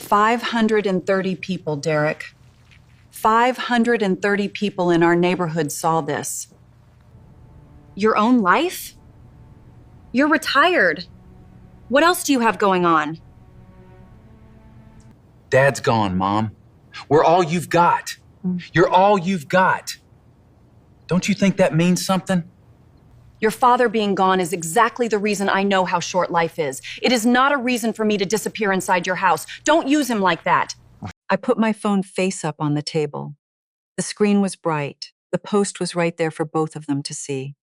530 people, Derek. 530 people in our neighborhood saw this. Your own life? You're retired. What else do you have going on? Dad's gone, Mom. We're all you've got. You're all you've got. Don't you think that means something? Your father being gone is exactly the reason I know how short life is. It is not a reason for me to disappear inside your house. Don't use him like that. I put my phone face up on the table. The screen was bright. The post was right there for both of them to see.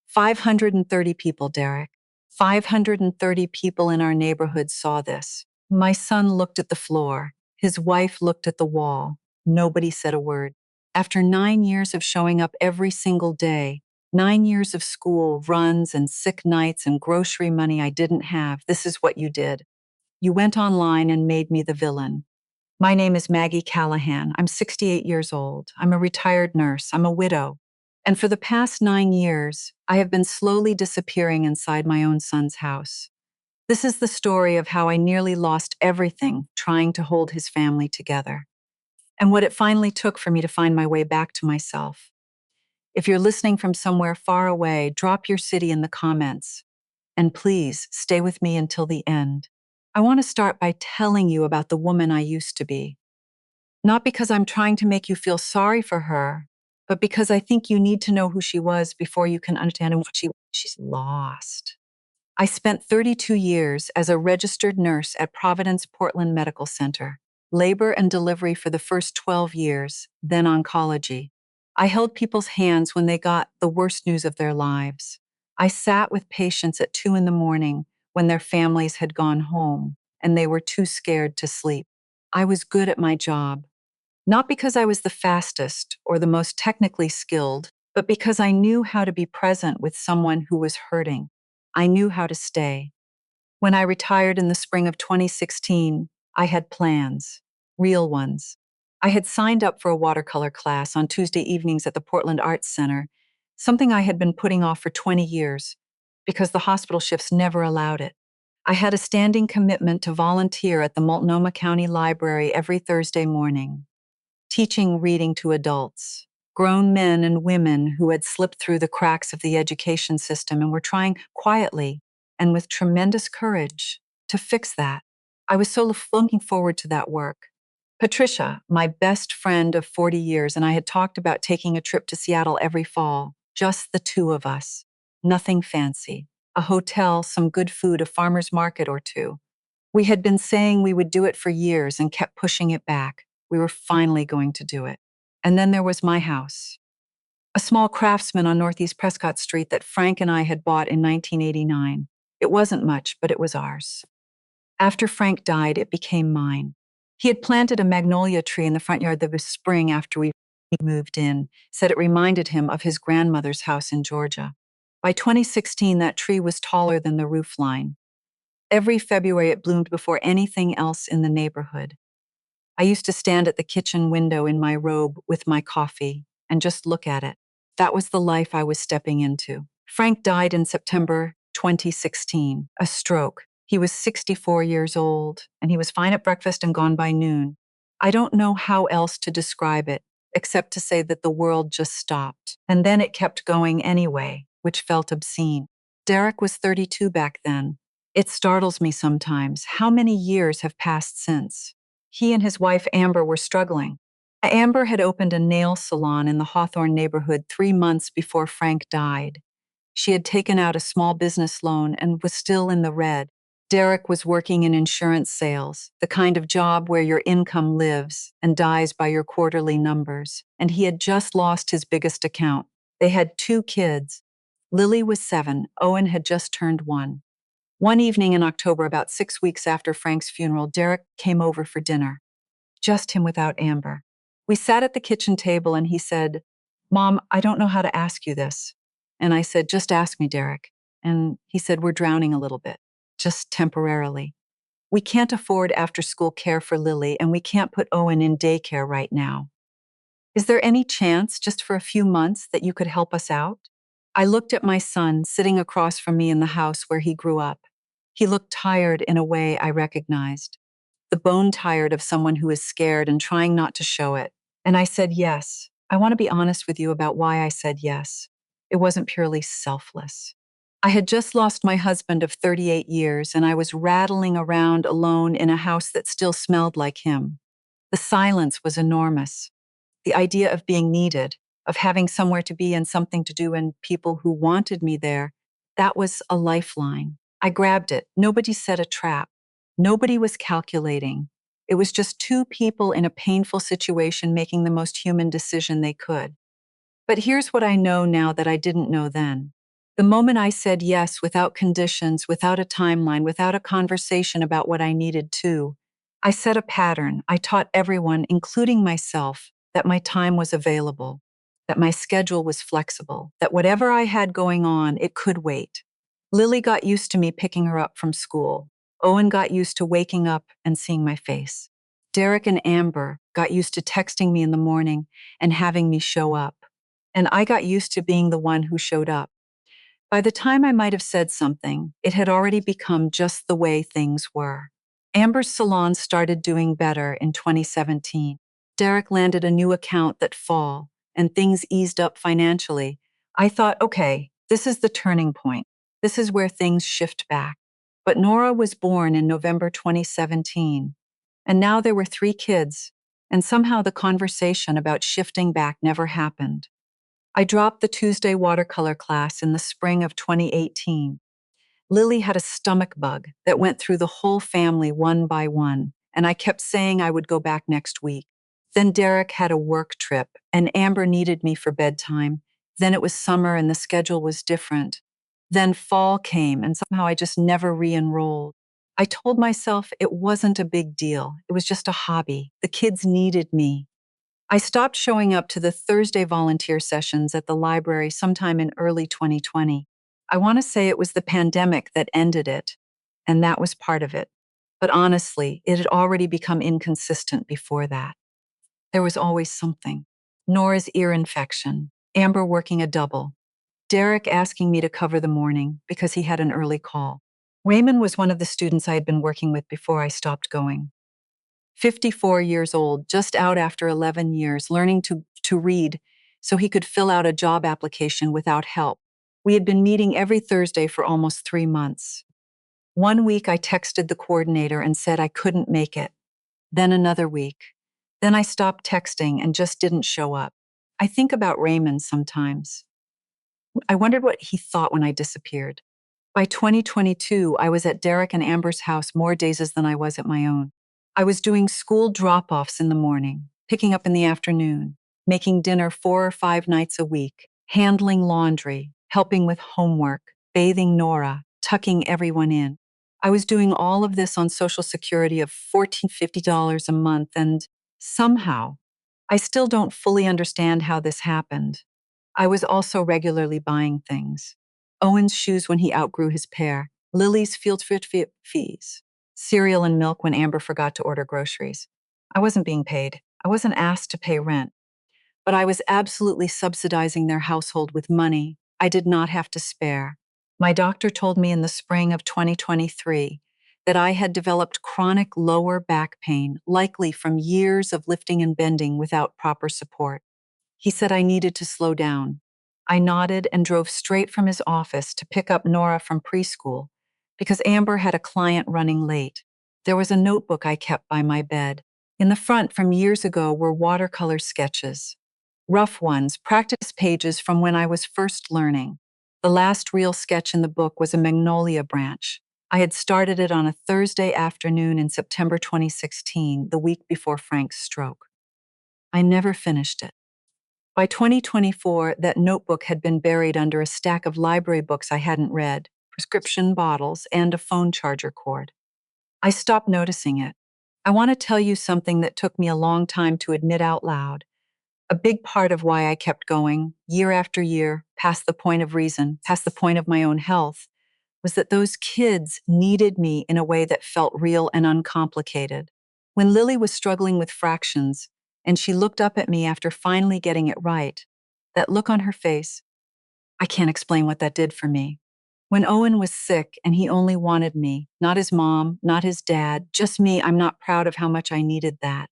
530 people, Derek. 530 people in our neighborhood saw this. My son looked at the floor. His wife looked at the wall. Nobody said a word. After 9 years of showing up every single day, 9 years of school, runs, and sick nights and grocery money I didn't have, this is what you did. You went online and made me the villain. My name is Maggie Callahan. I'm 68 years old. I'm a retired nurse. I'm a widow. And for the past 9 years, I have been slowly disappearing inside my own son's house. This is the story of how I nearly lost everything trying to hold his family together, and what it finally took for me to find my way back to myself. If you're listening from somewhere far away, drop your city in the comments. And please stay with me until the end. I want to start by telling you about the woman I used to be. Not because I'm trying to make you feel sorry for her, but because I think you need to know who she was before you can understand what she's lost. I spent 32 years as a registered nurse at Providence Portland Medical Center, labor and delivery for the first 12 years, then oncology. I held people's hands when they got the worst news of their lives. I sat with patients at 2 a.m. when their families had gone home and they were too scared to sleep. I was good at my job, not because I was the fastest or the most technically skilled, but because I knew how to be present with someone who was hurting. I knew how to stay. When I retired in the spring of 2016, I had plans, real ones. I had signed up for a watercolor class on Tuesday evenings at the Portland Arts Center, something I had been putting off for 20 years because the hospital shifts never allowed it. I had a standing commitment to volunteer at the Multnomah County Library every Thursday morning, teaching reading to adults, grown men and women who had slipped through the cracks of the education system and were trying quietly and with tremendous courage to fix that. I was so looking forward to that work. Patricia, my best friend of 40 years, and I had talked about taking a trip to Seattle every fall, just the two of us. Nothing fancy. A hotel, some good food, a farmer's market or two. We had been saying we would do it for years and kept pushing it back. We were finally going to do it. And then there was my house, a small craftsman on Northeast Prescott Street that Frank and I had bought in 1989. It wasn't much, but it was ours. After Frank died, it became mine. He had planted a magnolia tree in the front yard this spring after we moved in, said it reminded him of his grandmother's house in Georgia. By 2016, that tree was taller than the roof line. Every February, it bloomed before anything else in the neighborhood. I used to stand at the kitchen window in my robe with my coffee and just look at it. That was the life I was stepping into. Frank died in September 2016, a stroke. He was 64 years old, and he was fine at breakfast and gone by noon. I don't know how else to describe it, except to say that the world just stopped. And then it kept going anyway, which felt obscene. Derek was 32 back then. It startles me sometimes. How many years have passed since? He and his wife, Amber, were struggling. Amber had opened a nail salon in the Hawthorne neighborhood 3 months before Frank died. She had taken out a small business loan and was still in the red. Derek was working in insurance sales, the kind of job where your income lives and dies by your quarterly numbers. And he had just lost his biggest account. They had 2 kids. Lily was 7. Owen had just turned 1. One evening in October, about 6 weeks after Frank's funeral, Derek came over for dinner. Just him without Amber. We sat at the kitchen table and he said, "Mom, I don't know how to ask you this." And I said, "Just ask me, Derek." And he said, "We're drowning a little bit, just temporarily. We can't afford after-school care for Lily, and we can't put Owen in daycare right now. Is there any chance, just for a few months, that you could help us out?" I looked at my son sitting across from me in the house where he grew up. He looked tired in a way I recognized. the bone tired of someone who is scared and trying not to show it. And I said yes. I want to be honest with you about why I said yes. It wasn't purely selfless. I had just lost my husband of 38 years, and I was rattling around alone in a house that still smelled like him. The silence was enormous. The idea of being needed, of having somewhere to be and something to do and people who wanted me there, that was a lifeline. I grabbed it. Nobody set a trap. Nobody was calculating. It was just two people in a painful situation making the most human decision they could. But here's what I know now that I didn't know then. The moment I said yes without conditions, without a timeline, without a conversation about what I needed to, I set a pattern. I taught everyone, including myself, that my time was available, that my schedule was flexible, that whatever I had going on, it could wait. Lily got used to me picking her up from school. Owen got used to waking up and seeing my face. Derek and Amber got used to texting me in the morning and having me show up. And I got used to being the one who showed up. By the time I might have said something, it had already become just the way things were. Amber's salon started doing better in 2017. Derek landed a new account that fall, and things eased up financially. I thought, okay, this is the turning point. This is where things shift back. But Nora was born in November 2017, and now there were 3 kids, and somehow the conversation about shifting back never happened. I dropped the Tuesday watercolor class in the spring of 2018. Lily had a stomach bug that went through the whole family one by one, and I kept saying I would go back next week. Then Derek had a work trip, and Amber needed me for bedtime. Then it was summer and the schedule was different. Then fall came, and somehow I just never re-enrolled. I told myself it wasn't a big deal. It was just a hobby. The kids needed me. I stopped showing up to the Thursday volunteer sessions at the library sometime in early 2020. I want to say it was the pandemic that ended it, and that was part of it. But honestly, it had already become inconsistent before that. There was always something. Nora's ear infection, Amber working a double, Derek asking me to cover the morning because he had an early call. Raymond was one of the students I had been working with before I stopped going. 54 years old, just out after 11 years, learning to read so he could fill out a job application without help. We had been meeting every Thursday for almost 3 months. One week I texted the coordinator and said I couldn't make it. Then another week. Then I stopped texting and just didn't show up. I think about Raymond sometimes. I wondered what he thought when I disappeared. By 2022, I was at Derek and Amber's house more days than I was at my own. I was doing school drop-offs in the morning, picking up in the afternoon, making dinner 4 or 5 nights a week, handling laundry, helping with homework, bathing Nora, tucking everyone in. I was doing all of this on Social Security of $1,450 a month, and somehow, I still don't fully understand how this happened. I was also regularly buying things. Owen's shoes when he outgrew his pair, Lily's field trip fees, cereal and milk when Amber forgot to order groceries. I wasn't being paid. I wasn't asked to pay rent. But I was absolutely subsidizing their household with money I did not have to spare. My doctor told me in the spring of 2023 that I had developed chronic lower back pain, likely from years of lifting and bending without proper support. He said I needed to slow down. I nodded and drove straight from his office to pick up Nora from preschool because Amber had a client running late. There was a notebook I kept by my bed. In the front from years ago were watercolor sketches. Rough ones, practice pages from when I was first learning. The last real sketch in the book was a magnolia branch. I had started it on a Thursday afternoon in September 2016, the week before Frank's stroke. I never finished it. By 2024, that notebook had been buried under a stack of library books I hadn't read, prescription bottles, and a phone charger cord. I stopped noticing it. I want to tell you something that took me a long time to admit out loud. A big part of why I kept going, year after year, past the point of reason, past the point of my own health, was that those kids needed me in a way that felt real and uncomplicated. When Lily was struggling with fractions, and she looked up at me after finally getting it right, that look on her face, I can't explain what that did for me. When Owen was sick and he only wanted me, not his mom, not his dad, just me, I'm not proud of how much I needed that.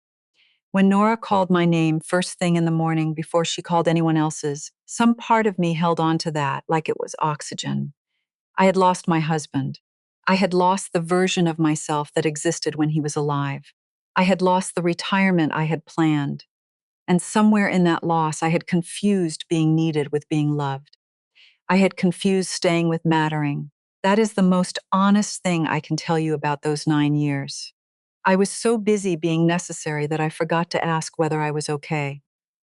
When Nora called my name first thing in the morning before she called anyone else's, some part of me held on to that like it was oxygen. I had lost my husband. I had lost the version of myself that existed when he was alive. I had lost the retirement I had planned. And somewhere in that loss, I had confused being needed with being loved. I had confused staying with mattering. That is the most honest thing I can tell you about those 9 years. I was so busy being necessary that I forgot to ask whether I was okay.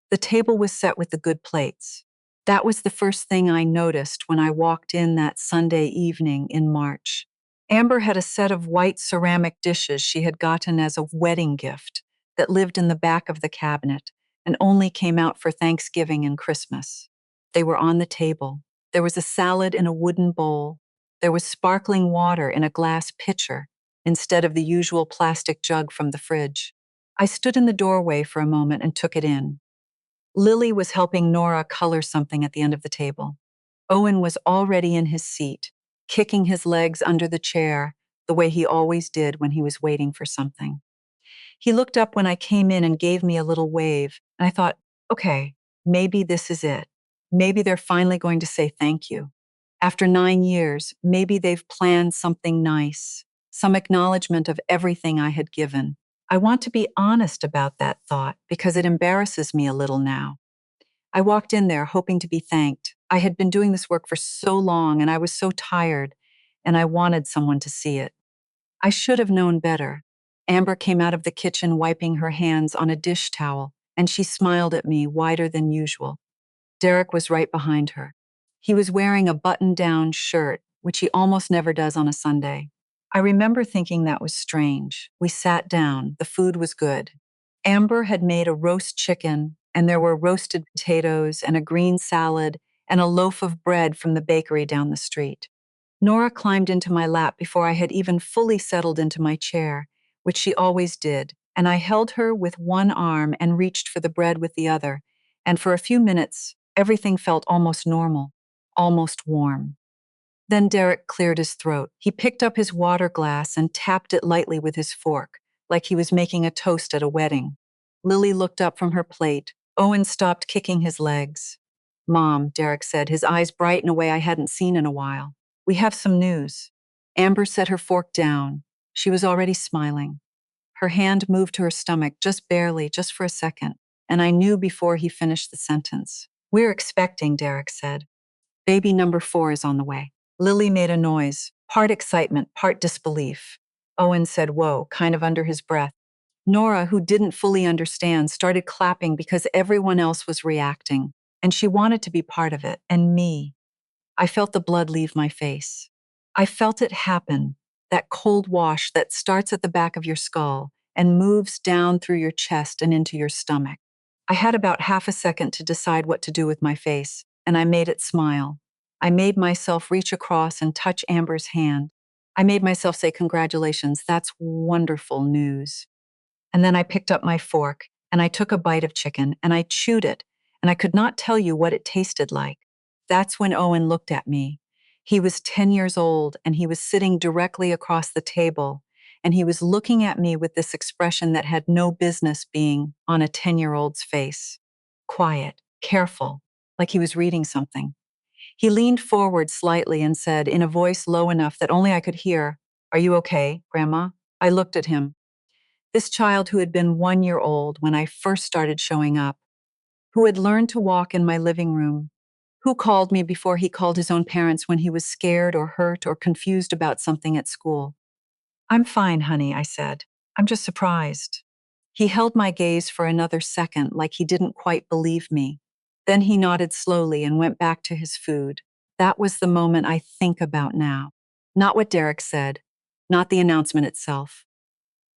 The table was set with the good plates. That was the first thing I noticed when I walked in that Sunday evening in March. Amber had a set of white ceramic dishes she had gotten as a wedding gift that lived in the back of the cabinet and only came out for Thanksgiving and Christmas. They were on the table. There was a salad in a wooden bowl. There was sparkling water in a glass pitcher instead of the usual plastic jug from the fridge. I stood in the doorway for a moment and took it in. Lily was helping Nora color something at the end of the table. Owen was already in his seat, kicking his legs under the chair the way he always did when he was waiting for something. He looked up when I came in and gave me a little wave, and I thought, okay, maybe this is it. Maybe they're finally going to say thank you. After 9 years, maybe they've planned something nice, some acknowledgement of everything I had given. I want to be honest about that thought because it embarrasses me a little now. I walked in there hoping to be thanked. I had been doing this work for so long and I was so tired, and I wanted someone to see it. I should have known better. Amber came out of the kitchen wiping her hands on a dish towel, and she smiled at me wider than usual. Derek was right behind her. He was wearing a button-down shirt, which he almost never does on a Sunday. I remember thinking that was strange. We sat down. The food was good. Amber had made a roast chicken, and there were roasted potatoes and a green salad and a loaf of bread from the bakery down the street. Nora climbed into my lap before I had even fully settled into my chair, which she always did, and I held her with one arm and reached for the bread with the other, and for a few minutes, everything felt almost normal, almost warm. Then Derek cleared his throat. He picked up his water glass and tapped it lightly with his fork, like he was making a toast at a wedding. Lily looked up from her plate. Owen stopped kicking his legs. Mom, Derek said, his eyes bright in a way I hadn't seen in a while. We have some news. Amber set her fork down. She was already smiling. Her hand moved to her stomach, just barely, just for a second, and I knew before he finished the sentence. We're expecting, Derek said. Baby number 4 is on the way. Lily made a noise, part excitement, part disbelief. Owen said, whoa, kind of under his breath. Nora, who didn't fully understand, started clapping because everyone else was reacting, and she wanted to be part of it, and me. I felt the blood leave my face. I felt it happen, that cold wash that starts at the back of your skull and moves down through your chest and into your stomach. I had about half a second to decide what to do with my face, and I made it smile. I made myself reach across and touch Amber's hand. I made myself say, congratulations, that's wonderful news. And then I picked up my fork, and I took a bite of chicken, and I chewed it, and I could not tell you what it tasted like. That's when Owen looked at me. He was 10 years old, and he was sitting directly across the table, and he was looking at me with this expression that had no business being on a 10-year-old's face. Quiet, careful, like he was reading something. He leaned forward slightly and said, in a voice low enough that only I could hear, "Are you okay, Grandma?" I looked at him. This child who had been 1 year old when I first started showing up, who had learned to walk in my living room, who called me before he called his own parents when he was scared or hurt or confused about something at school. I'm fine, honey, I said. I'm just surprised. He held my gaze for another second like he didn't quite believe me. Then he nodded slowly and went back to his food. That was the moment I think about now. Not what Derek said, not the announcement itself.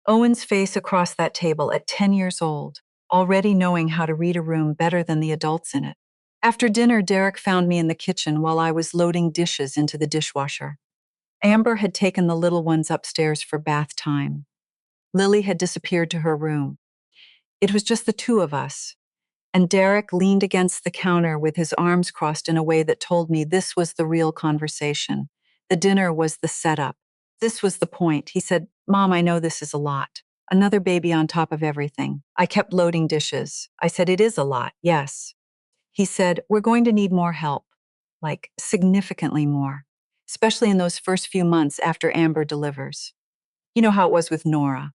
Owen's face across that table at 10 years old, already knowing how to read a room better than the adults in it. After dinner, Derek found me in the kitchen while I was loading dishes into the dishwasher. Amber had taken the little ones upstairs for bath time. Lily had disappeared to her room. It was just the two of us, and Derek leaned against the counter with his arms crossed in a way that told me this was the real conversation. The dinner was the setup. This was the point. He said, "Mom, I know this is a lot. Another baby on top of everything." I kept loading dishes. I said, "It is a lot, yes." He said, "We're going to need more help, like significantly more, especially in those first few months after Amber delivers." You know how it was with Nora.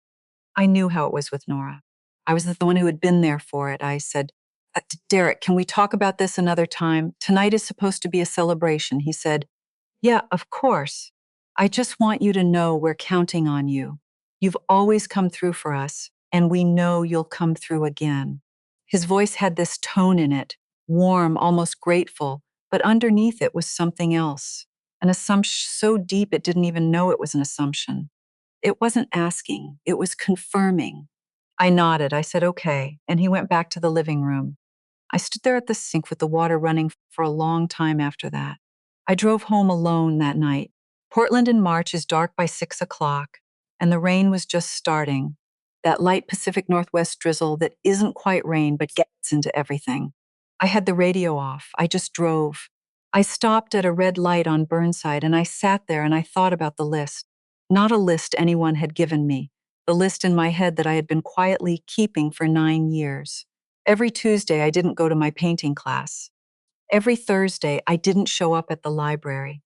I knew how it was with Nora. I was the one who had been there for it. I said, "Derek, can we talk about this another time? Tonight is supposed to be a celebration." He said, "Yeah, of course. I just want you to know we're counting on you. You've always come through for us, and we know you'll come through again." His voice had this tone in it, warm, almost grateful, but underneath it was something else, an assumption so deep it didn't even know it was an assumption. It wasn't asking, it was confirming. I nodded. I said, "Okay," and he went back to the living room. I stood there at the sink with the water running for a long time after that. I drove home alone that night. Portland in March is dark by 6 o'clock, and the rain was just starting. That light Pacific Northwest drizzle that isn't quite rain but gets into everything. I had the radio off. I just drove. I stopped at a red light on Burnside and I sat there and I thought about the list. Not a list anyone had given me, the list in my head that I had been quietly keeping for 9 years. Every Tuesday, I didn't go to my painting class. Every Thursday, I didn't show up at the library.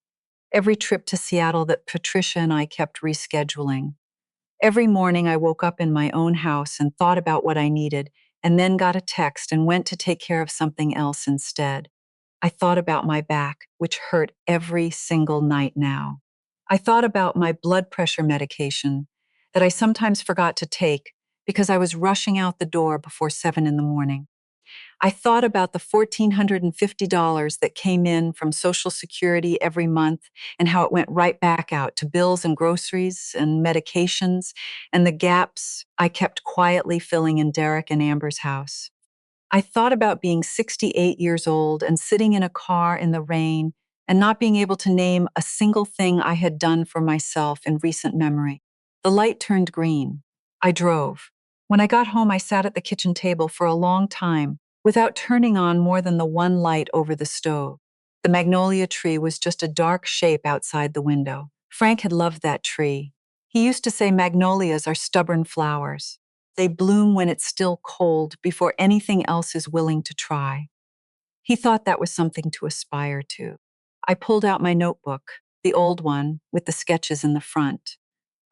Every trip to Seattle that Patricia and I kept rescheduling. Every morning, I woke up in my own house and thought about what I needed, and then got a text and went to take care of something else instead. I thought about my back, which hurt every single night now. I thought about my blood pressure medication that I sometimes forgot to take because I was rushing out the door before 7 in the morning. I thought about the $1,450 that came in from Social Security every month and how it went right back out to bills and groceries and medications and the gaps I kept quietly filling in Derek and Amber's house. I thought about being 68 years old and sitting in a car in the rain and not being able to name a single thing I had done for myself in recent memory. The light turned green. I drove. When I got home, I sat at the kitchen table for a long time without turning on more than the one light over the stove. The magnolia tree was just a dark shape outside the window. Frank had loved that tree. He used to say magnolias are stubborn flowers. They bloom when it's still cold before anything else is willing to try. He thought that was something to aspire to. I pulled out my notebook, the old one with the sketches in the front.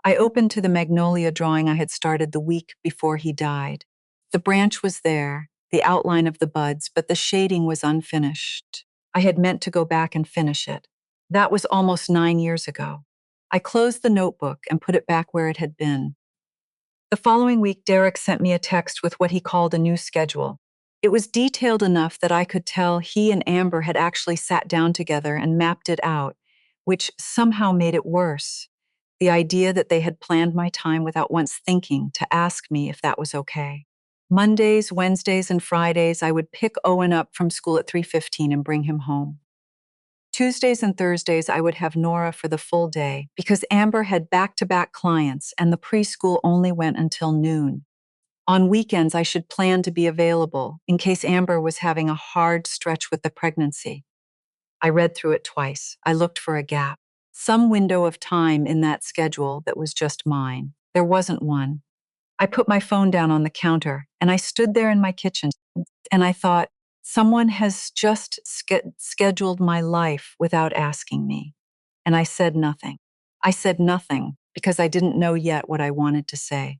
I opened to the magnolia drawing I had started the week before he died. The branch was there, the outline of the buds, but the shading was unfinished. I had meant to go back and finish it. That was almost 9 years ago. I closed the notebook and put it back where it had been. The following week, Derek sent me a text with what he called a new schedule. It was detailed enough that I could tell he and Amber had actually sat down together and mapped it out, which somehow made it worse. The idea that they had planned my time without once thinking to ask me if that was okay. Mondays, Wednesdays, and Fridays, I would pick Owen up from school at 3:15 and bring him home. Tuesdays and Thursdays, I would have Nora for the full day because Amber had back-to-back clients and the preschool only went until noon. On weekends, I should plan to be available in case Amber was having a hard stretch with the pregnancy. I read through it twice. I looked for a gap, some window of time in that schedule that was just mine. There wasn't one. I put my phone down on the counter and I stood there in my kitchen and I thought, someone has just scheduled my life without asking me. And I said nothing. I said nothing because I didn't know yet what I wanted to say.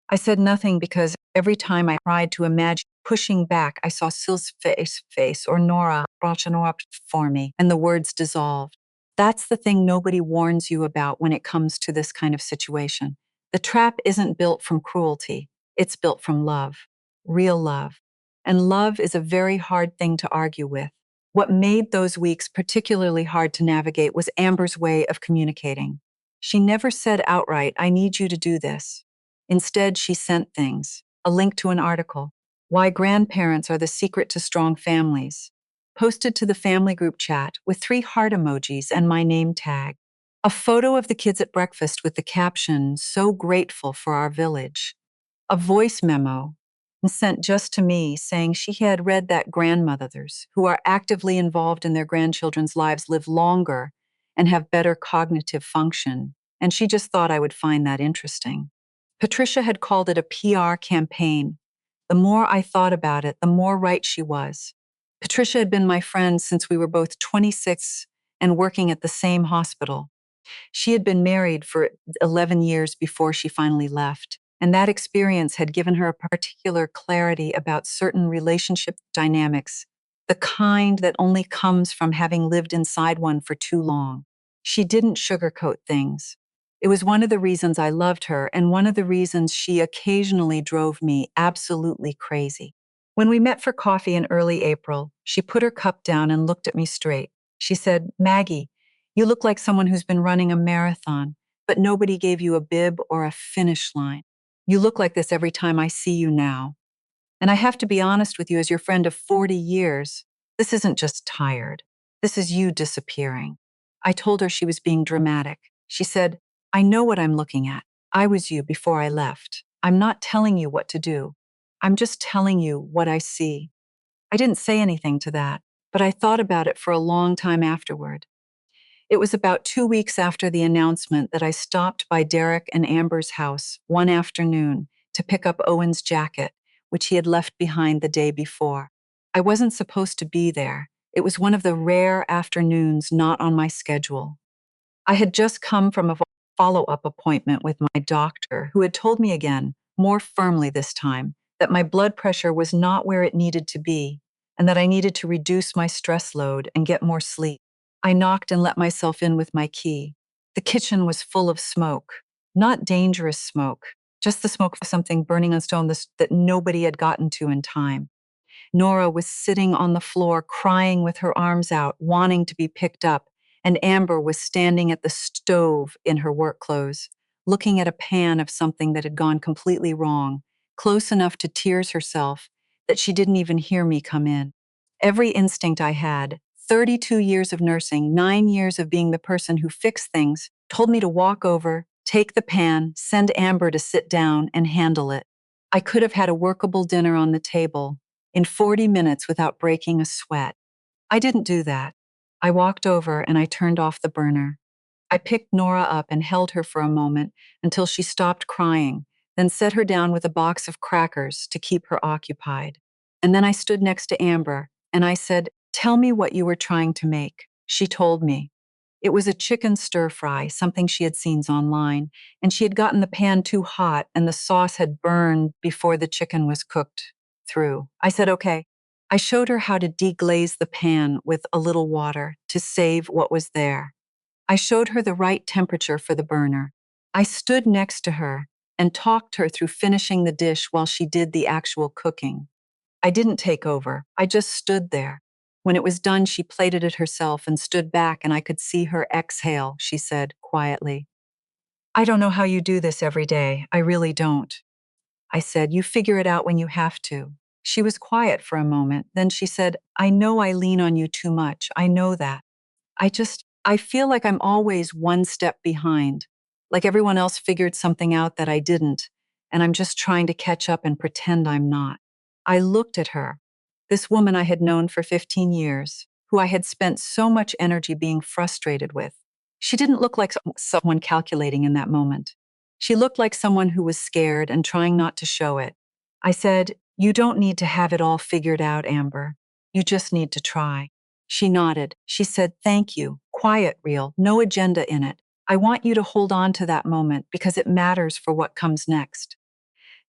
I said nothing because every time I tried to imagine pushing back, I saw Sil's face or Nora brushing up for me, and the words dissolved. That's the thing nobody warns you about when it comes to this kind of situation. The trap isn't built from cruelty. It's built from love, real love. And love is a very hard thing to argue with. What made those weeks particularly hard to navigate was Amber's way of communicating. She never said outright, "I need you to do this." Instead, she sent things, a link to an article, Why Grandparents Are the Secret to Strong Families, posted to the family group chat with 3 heart emojis and my name tag, a photo of the kids at breakfast with the caption, "So grateful for our village," a voice memo sent just to me saying she had read that grandmothers who are actively involved in their grandchildren's lives live longer and have better cognitive function, and she just thought I would find that interesting. Patricia had called it a PR campaign. The more I thought about it, the more right she was. Patricia had been my friend since we were both 26 and working at the same hospital. She had been married for 11 years before she finally left, and that experience had given her a particular clarity about certain relationship dynamics, the kind that only comes from having lived inside one for too long. She didn't sugarcoat things. It was one of the reasons I loved her and one of the reasons she occasionally drove me absolutely crazy. When we met for coffee in early April, she put her cup down and looked at me straight. She said, "Maggie, you look like someone who's been running a marathon, but nobody gave you a bib or a finish line. You look like this every time I see you now. And I have to be honest with you, as your friend of 40 years, this isn't just tired. This is you disappearing." I told her she was being dramatic. She said, "I know what I'm looking at. I was you before I left. I'm not telling you what to do. I'm just telling you what I see." I didn't say anything to that, but I thought about it for a long time afterward. It was about 2 weeks after the announcement that I stopped by Derek and Amber's house one afternoon to pick up Owen's jacket, which he had left behind the day before. I wasn't supposed to be there. It was one of the rare afternoons not on my schedule. I had just come from a follow-up appointment with my doctor, who had told me again, more firmly this time, that my blood pressure was not where it needed to be, and that I needed to reduce my stress load and get more sleep. I knocked and let myself in with my key. The kitchen was full of smoke. Not dangerous smoke, just the smoke of something burning on stone that nobody had gotten to in time. Nora was sitting on the floor, crying with her arms out, wanting to be picked up, and Amber was standing at the stove in her work clothes, looking at a pan of something that had gone completely wrong, close enough to tears herself that she didn't even hear me come in. Every instinct I had, 32 years of nursing, 9 years of being the person who fixed things, told me to walk over, take the pan, send Amber to sit down and handle it. I could have had a workable dinner on the table in 40 minutes without breaking a sweat. I didn't do that. I walked over and I turned off the burner. I picked Nora up and held her for a moment until she stopped crying, then set her down with a box of crackers to keep her occupied. And then I stood next to Amber and I said, "Tell me what you were trying to make." She told me. It was a chicken stir fry, something she had seen online, and she had gotten the pan too hot and the sauce had burned before the chicken was cooked through. I said, "Okay." I showed her how to deglaze the pan with a little water to save what was there. I showed her the right temperature for the burner. I stood next to her and talked her through finishing the dish while she did the actual cooking. I didn't take over. I just stood there. When it was done, she plated it herself and stood back, and I could see her exhale, she said quietly. "I don't know how you do this every day. I really don't." I said, "You figure it out when you have to." She was quiet for a moment. Then she said, "I know I lean on you too much. I know that. I feel like I'm always one step behind, like everyone else figured something out that I didn't, and I'm just trying to catch up and pretend I'm not." I looked at her, this woman I had known for 15 years, who I had spent so much energy being frustrated with. She didn't look like someone calculating in that moment. She looked like someone who was scared and trying not to show it. I said, "You don't need to have it all figured out, Amber. You just need to try." She nodded. She said, "Thank you. Quiet, real, no agenda in it. I want you to hold on to that moment because it matters for what comes next."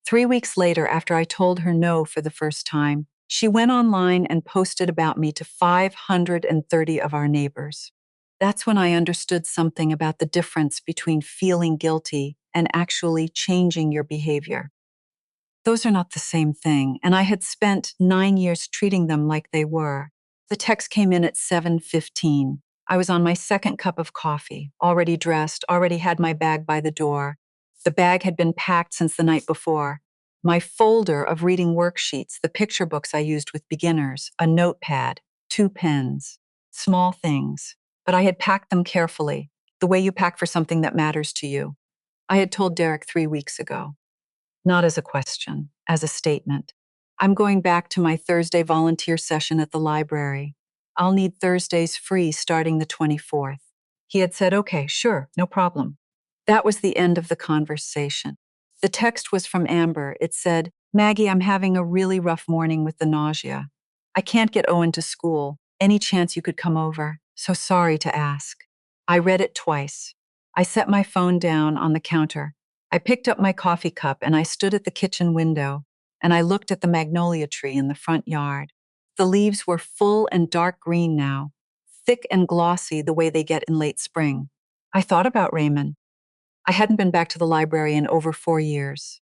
3 weeks later, after I told her no for the first time, she went online and posted about me to 530 of our neighbors. That's when I understood something about the difference between feeling guilty and actually changing your behavior. Those are not the same thing, and I had spent 9 years treating them like they were. The text came in at 7:15. I was on my second cup of coffee, already dressed, already had my bag by the door. The bag had been packed since the night before. My folder of reading worksheets, the picture books I used with beginners, a notepad, 2 pens, small things. But I had packed them carefully, the way you pack for something that matters to you. I had told Derek 3 weeks ago. Not as a question, as a statement. I'm going back to my Thursday volunteer session at the library. I'll need Thursdays free starting the 24th. He had said, okay, sure, no problem. That was the end of the conversation. The text was from Amber. It said, Maggie, I'm having a really rough morning with the nausea. I can't get Owen to school. Any chance you could come over? So sorry to ask. I read it twice. I set my phone down on the counter. I picked up my coffee cup and I stood at the kitchen window and I looked at the magnolia tree in the front yard. The leaves were full and dark green now, thick and glossy the way they get in late spring. I thought about Raymond. I hadn't been back to the library in over 4 years.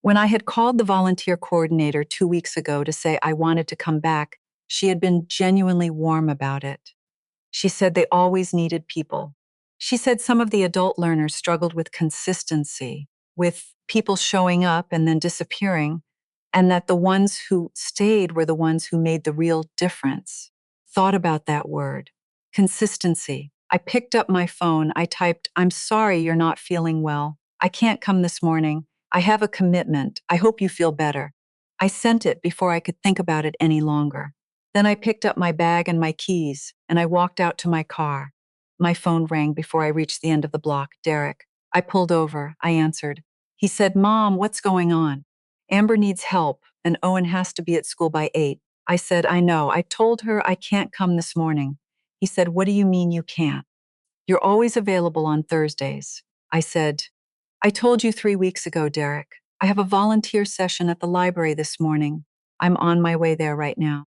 When I had called the volunteer coordinator 2 weeks ago to say I wanted to come back, she had been genuinely warm about it. She said they always needed people. She said some of the adult learners struggled with consistency, with people showing up and then disappearing, and that the ones who stayed were the ones who made the real difference. Thought about that word, consistency. I picked up my phone. I typed, I'm sorry you're not feeling well. I can't come this morning. I have a commitment. I hope you feel better. I sent it before I could think about it any longer. Then I picked up my bag and my keys, and I walked out to my car. My phone rang before I reached the end of the block. Derek. I pulled over. I answered. He said, Mom, what's going on? Amber needs help, and Owen has to be at school by 8. I said, I know. I told her I can't come this morning. He said, what do you mean you can't? You're always available on Thursdays. I said, I told you 3 weeks ago, Derek. I have a volunteer session at the library this morning. I'm on my way there right now.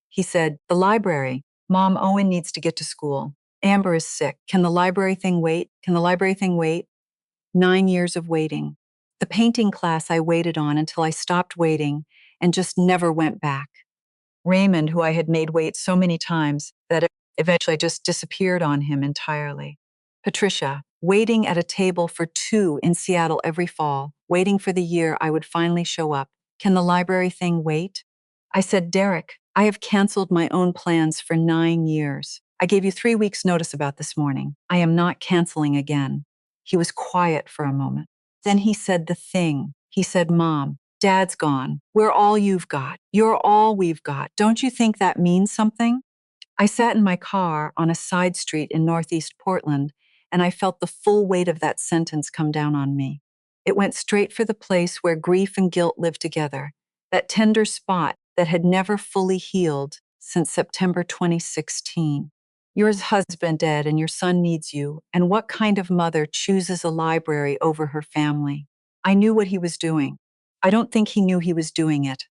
He said, the library. Mom, Owen needs to get to school. Amber is sick. Can the library thing wait? Can the library thing wait? 9 years of waiting. The painting class I waited on until I stopped waiting and just never went back. Raymond, who I had made wait so many times that eventually I just disappeared on him entirely. Patricia, waiting at a table for 2 in Seattle every fall, waiting for the year I would finally show up. Can the library thing wait? I said, Derek, I have canceled my own plans for 9 years. I gave you 3 weeks' notice about this morning. I am not canceling again. He was quiet for a moment. Then he said the thing. He said, Mom, Dad's gone. We're all you've got. You're all we've got. Don't you think that means something? I sat in my car on a side street in Northeast Portland, and I felt the full weight of that sentence come down on me. It went straight for the place where grief and guilt live together, that tender spot that had never fully healed since September 2016. Your husband dead and your son needs you, and what kind of mother chooses a library over her family? I knew what he was doing. I don't think he knew he was doing it.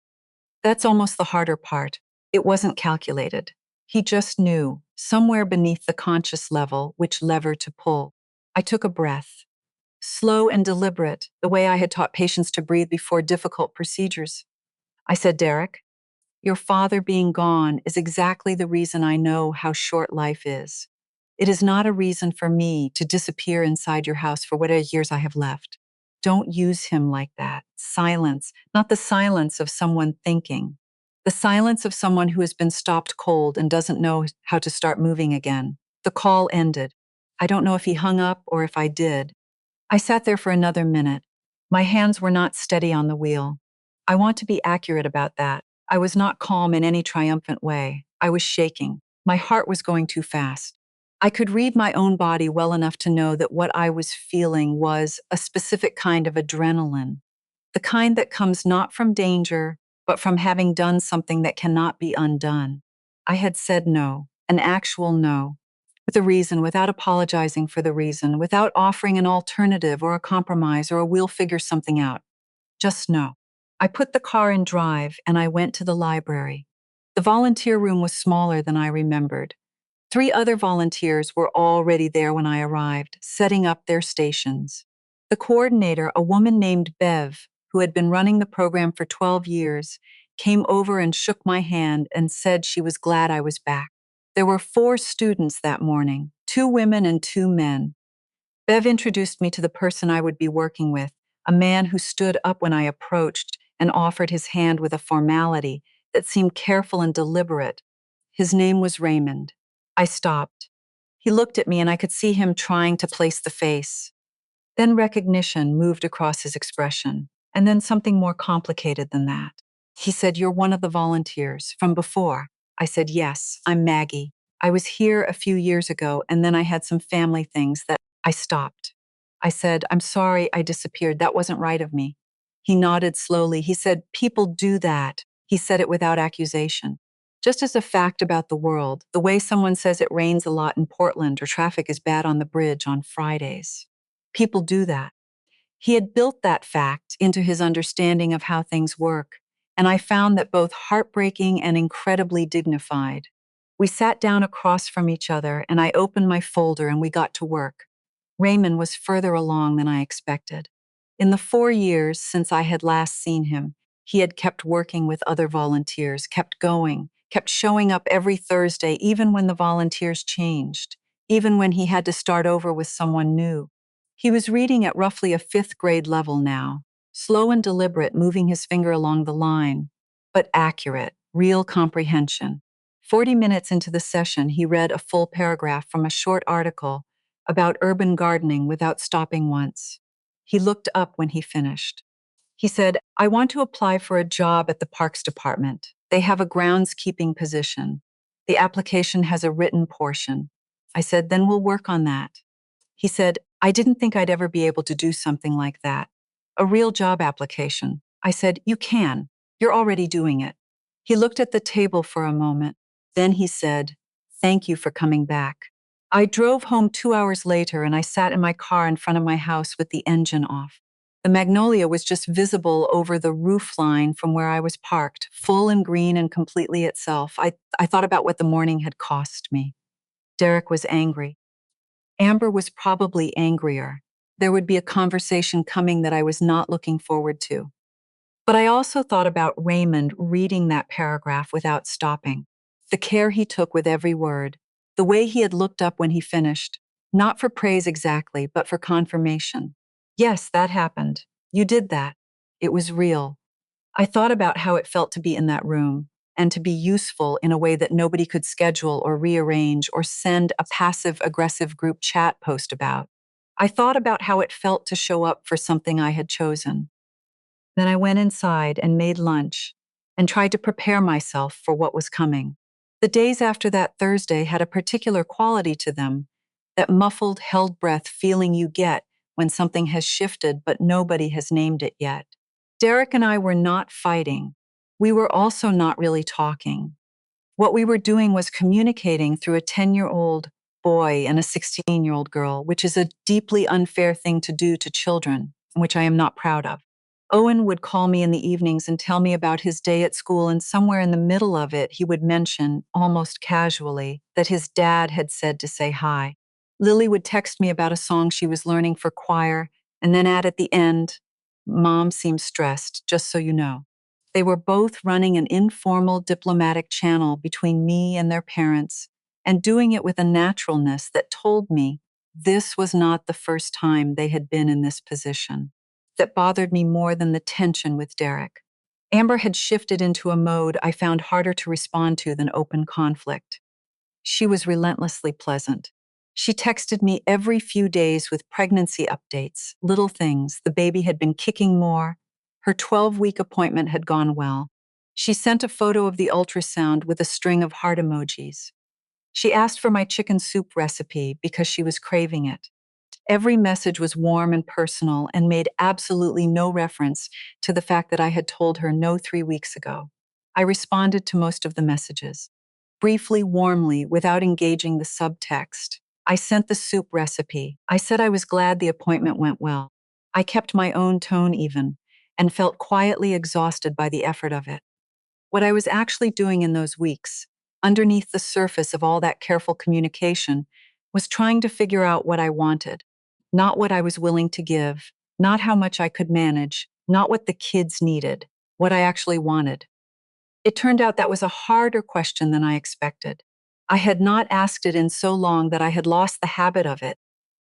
That's almost the harder part. It wasn't calculated. He just knew, somewhere beneath the conscious level, which lever to pull. I took a breath. Slow and deliberate, the way I had taught patients to breathe before difficult procedures. I said, Derek, your father being gone is exactly the reason I know how short life is. It is not a reason for me to disappear inside your house for whatever years I have left. Don't use him like that. Silence, not the silence of someone thinking. The silence of someone who has been stopped cold and doesn't know how to start moving again. The call ended. I don't know if he hung up or if I did. I sat there for another minute. My hands were not steady on the wheel. I want to be accurate about that. I was not calm in any triumphant way. I was shaking. My heart was going too fast. I could read my own body well enough to know that what I was feeling was a specific kind of adrenaline, the kind that comes not from danger, but from having done something that cannot be undone. I had said no, an actual no, with a reason, without apologizing for the reason, without offering an alternative or a compromise or a we'll figure something out. Just no. I put the car in drive and I went to the library. The volunteer room was smaller than I remembered. 3 other volunteers were already there when I arrived, setting up their stations. The coordinator, a woman named Bev, who had been running the program for 12 years, came over and shook my hand and said she was glad I was back. There were 4 students that morning, 2 women and 2 men. Bev introduced me to the person I would be working with, a man who stood up when I approached and offered his hand with a formality that seemed careful and deliberate. His name was Raymond. I stopped. He looked at me and I could see him trying to place the face. Then recognition moved across his expression, and then something more complicated than that. He said, you're one of the volunteers from before. I said, yes, I'm Maggie. I was here a few years ago, and then I had some family things that I stopped. I said, I'm sorry I disappeared. That wasn't right of me. He nodded slowly. He said, people do that. He said it without accusation. Just as a fact about the world, the way someone says it rains a lot in Portland or traffic is bad on the bridge on Fridays. People do that. He had built that fact into his understanding of how things work, and I found that both heartbreaking and incredibly dignified. We sat down across from each other, and I opened my folder and we got to work. Raymond was further along than I expected. In the 4 years since I had last seen him, he had kept working with other volunteers, kept going, kept showing up every Thursday, even when the volunteers changed, even when he had to start over with someone new. He was reading at roughly a 5th grade level now, slow and deliberate, moving his finger along the line, but accurate, real comprehension. 40 minutes into the session, he read a full paragraph from a short article about urban gardening without stopping once. He looked up when he finished. He said, I want to apply for a job at the Parks Department. They have a groundskeeping position. The application has a written portion. I said, then we'll work on that. He said, I didn't think I'd ever be able to do something like that. A real job application. I said, you can. You're already doing it. He looked at the table for a moment. Then he said, thank you for coming back. I drove home 2 hours later and I sat in my car in front of my house with the engine off. The magnolia was just visible over the roof line from where I was parked, full and green and completely itself. I thought about what the morning had cost me. Derek was angry. Amber was probably angrier. There would be a conversation coming that I was not looking forward to. But I also thought about Raymond reading that paragraph without stopping. The care he took with every word, the way he had looked up when he finished, not for praise exactly, but for confirmation. Yes, that happened. You did that. It was real. I thought about how it felt to be in that room and to be useful in a way that nobody could schedule or rearrange or send a passive-aggressive group chat post about. I thought about how it felt to show up for something I had chosen. Then I went inside and made lunch and tried to prepare myself for what was coming. The days after that Thursday had a particular quality to them, that muffled, held breath feeling you get when something has shifted but nobody has named it yet. Derek and I were not fighting. We were also not really talking. What we were doing was communicating through a 10-year-old boy and a 16-year-old girl, which is a deeply unfair thing to do to children, which I am not proud of. Owen would call me in the evenings and tell me about his day at school, and somewhere in the middle of it, he would mention, almost casually, that his dad had said to say hi. Lily would text me about a song she was learning for choir, and then add at the end, Mom seems stressed, just so you know. They were both running an informal diplomatic channel between me and their parents, and doing it with a naturalness that told me this was not the first time they had been in this position. That bothered me more than the tension with Derek. Amber had shifted into a mode I found harder to respond to than open conflict. She was relentlessly pleasant. She texted me every few days with pregnancy updates, little things. The baby had been kicking more. Her 12-week appointment had gone well. She sent a photo of the ultrasound with a string of heart emojis. She asked for my chicken soup recipe because she was craving it. Every message was warm and personal and made absolutely no reference to the fact that I had told her no 3 weeks ago. I responded to most of the messages. Briefly, warmly, without engaging the subtext. I sent the soup recipe. I said I was glad the appointment went well. I kept my own tone even and felt quietly exhausted by the effort of it. What I was actually doing in those weeks, underneath the surface of all that careful communication, was trying to figure out what I wanted, not what I was willing to give, not how much I could manage, not what the kids needed, what I actually wanted. It turned out that was a harder question than I expected. I had not asked it in so long that I had lost the habit of it.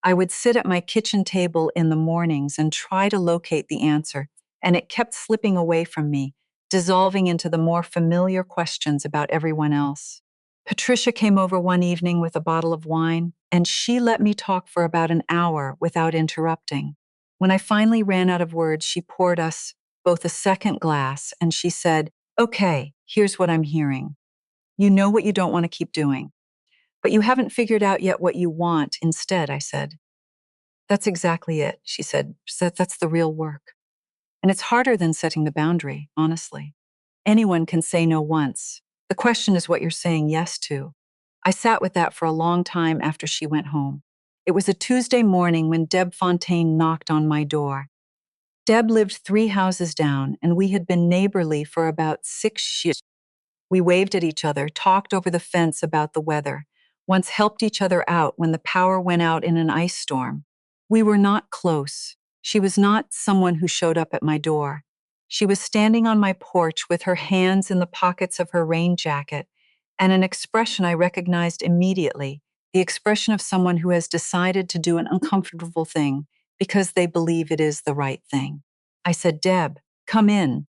I would sit at my kitchen table in the mornings and try to locate the answer, and it kept slipping away from me, dissolving into the more familiar questions about everyone else. Patricia came over one evening with a bottle of wine, and she let me talk for about an hour without interrupting. When I finally ran out of words, she poured us both a second glass, and she said, "Okay, here's what I'm hearing. You know what you don't want to keep doing. But you haven't figured out yet what you want instead, I said. That's exactly it, she said. That's the real work. And it's harder than setting the boundary, honestly. Anyone can say no once. The question is what you're saying yes to. I sat with that for a long time after she went home. It was a Tuesday morning when Deb Fontaine knocked on my door. Deb lived 3 houses down, and we had been neighborly for about 6 years. We waved at each other, talked over the fence about the weather, once helped each other out when the power went out in an ice storm. We were not close. She was not someone who showed up at my door. She was standing on my porch with her hands in the pockets of her rain jacket, and an expression I recognized immediately, the expression of someone who has decided to do an uncomfortable thing because they believe it is the right thing. I said, "Deb, come in."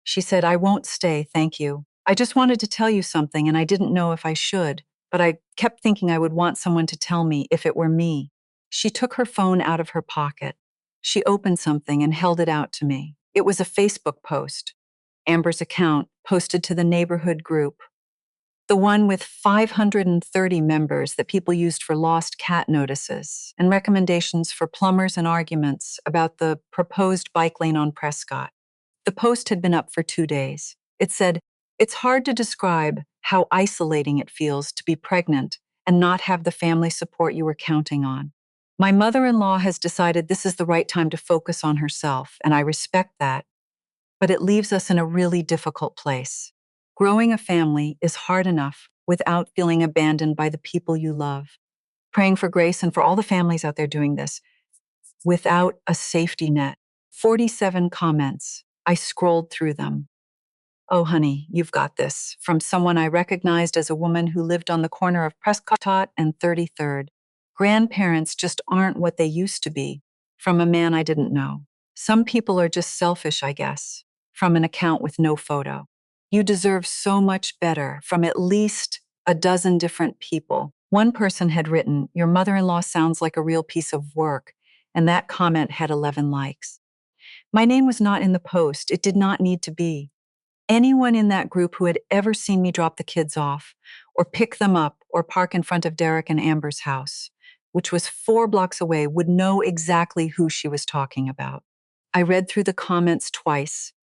She said, "I won't stay, thank you. I just wanted to tell you something and I didn't know if I should, but I kept thinking I would want someone to tell me if it were me." She took her phone out of her pocket. She opened something and held it out to me. It was a Facebook post, Amber's account, posted to the neighborhood group. The one with 530 members that people used for lost cat notices and recommendations for plumbers and arguments about the proposed bike lane on Prescott. The post had been up for 2 days. It said, "It's hard to describe how isolating it feels to be pregnant and not have the family support you were counting on. My mother-in-law has decided this is the right time to focus on herself, and I respect that, but it leaves us in a really difficult place. Growing a family is hard enough without feeling abandoned by the people you love. Praying for grace and for all the families out there doing this without a safety net." 47 comments. I scrolled through them. "Oh, honey, you've got this," from someone I recognized as a woman who lived on the corner of Prescott and 33rd. "Grandparents just aren't what they used to be," from a man I didn't know. "Some people are just selfish, I guess," from an account with no photo. "You deserve so much better," from at least a dozen different people. One person had written, "Your mother-in-law sounds like a real piece of work," and that comment had 11 likes. My name was not in the post. It did not need to be. Anyone in that group who had ever seen me drop the kids off, or pick them up, or park in front of Derek and Amber's house, which was 4 blocks away, would know exactly who she was talking about. I read through the comments twice.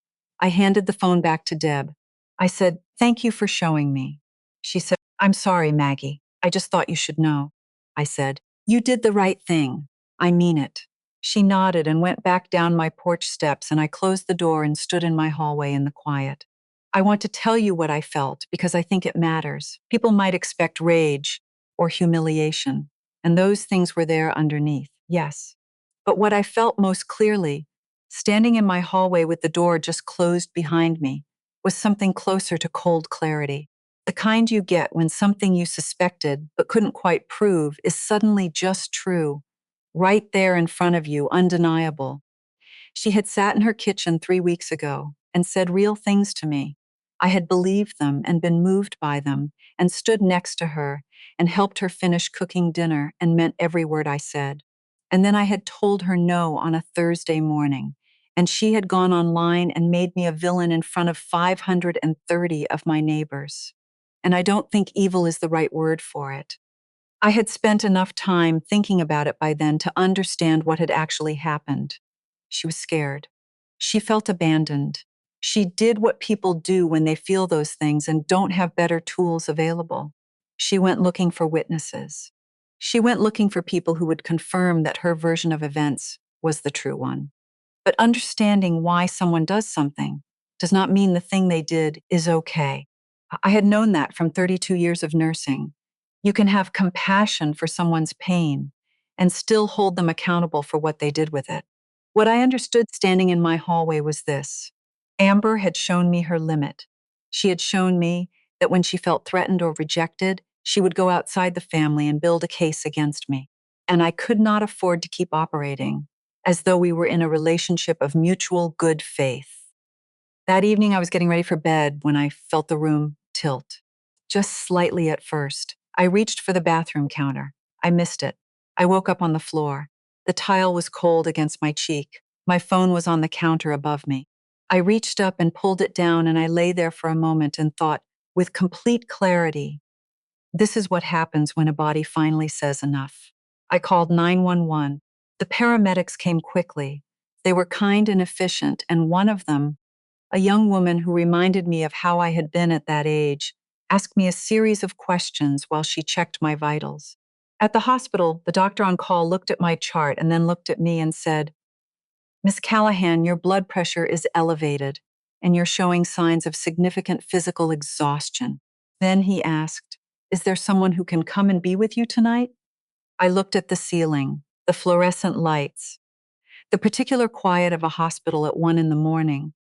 I handed the phone back to Deb. I said, "Thank you for showing me." She said, "I'm sorry, Maggie. I just thought you should know." I said, "You did the right thing. I mean it." She nodded and went back down my porch steps, and I closed the door and stood in my hallway in the quiet. I want to tell you what I felt because I think it matters. People might expect rage or humiliation, and those things were there underneath, yes. But what I felt most clearly, standing in my hallway with the door just closed behind me, was something closer to cold clarity. The kind you get when something you suspected but couldn't quite prove is suddenly just true, right there in front of you, undeniable. She had sat in her kitchen 3 weeks ago and said real things to me. I had believed them and been moved by them and stood next to her and helped her finish cooking dinner and meant every word I said. And then I had told her no on a Thursday morning, and she had gone online and made me a villain in front of 530 of my neighbors. And I don't think evil is the right word for it. I had spent enough time thinking about it by then to understand what had actually happened. She was scared. She felt abandoned. She did what people do when they feel those things and don't have better tools available. She went looking for witnesses. She went looking for people who would confirm that her version of events was the true one. But understanding why someone does something does not mean the thing they did is okay. I had known that from 32 years of nursing. You can have compassion for someone's pain and still hold them accountable for what they did with it. What I understood standing in my hallway was this. Amber had shown me her limit. She had shown me that when she felt threatened or rejected, she would go outside the family and build a case against me. And I could not afford to keep operating as though we were in a relationship of mutual good faith. That evening, I was getting ready for bed when I felt the room tilt. Just slightly at first. I reached for the bathroom counter. I missed it. I woke up on the floor. The tile was cold against my cheek. My phone was on the counter above me. I reached up and pulled it down, and I lay there for a moment and thought, with complete clarity, This is what happens when a body finally says enough. I called 911. The paramedics came quickly. They were kind and efficient, and one of them, a young woman who reminded me of how I had been at that age, asked me a series of questions while she checked my vitals. At the hospital, the doctor on call looked at my chart and then looked at me and said, "Miss Callahan, your blood pressure is elevated, and you're showing signs of significant physical exhaustion." Then he asked, "Is there someone who can come and be with you tonight?" I looked at the ceiling, the fluorescent lights, the particular quiet of a hospital at 1 in the morning,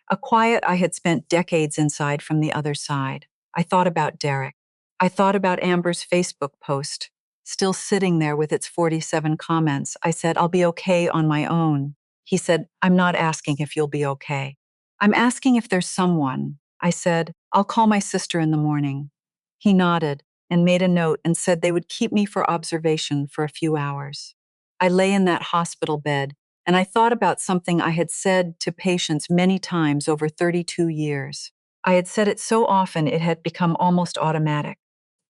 a quiet I had spent decades inside from the other side. I thought about Derek. I thought about Amber's Facebook post, still sitting there with its 47 comments. I said, "I'll be okay on my own." He said, "I'm not asking if you'll be okay. I'm asking if there's someone." I said, "I'll call my sister in the morning." He nodded and made a note and said they would keep me for observation for a few hours. I lay in that hospital bed, and I thought about something I had said to patients many times over 32 years. I had said it so often it had become almost automatic.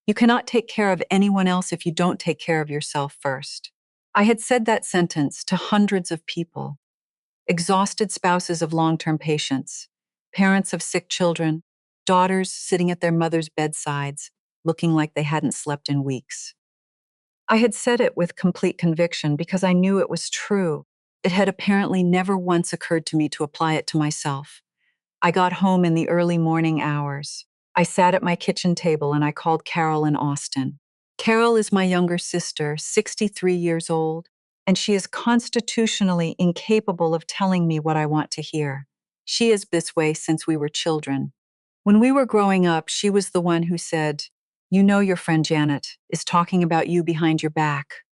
You cannot take care of anyone else if you don't take care of yourself first. I had said that sentence to hundreds of people: exhausted spouses of long-term patients, parents of sick children, daughters sitting at their mothers' bedsides, looking like they hadn't slept in weeks. I had said it with complete conviction because I knew it was true. It had apparently never once occurred to me to apply it to myself. I got home in the early morning hours. I sat at my kitchen table and I called Carol in Austin. Carol is my younger sister, 63 years old, and she is constitutionally incapable of telling me what I want to hear. She is this way since we were children. When we were growing up, she was the one who said, "You know your friend Janet is talking about you behind your back,"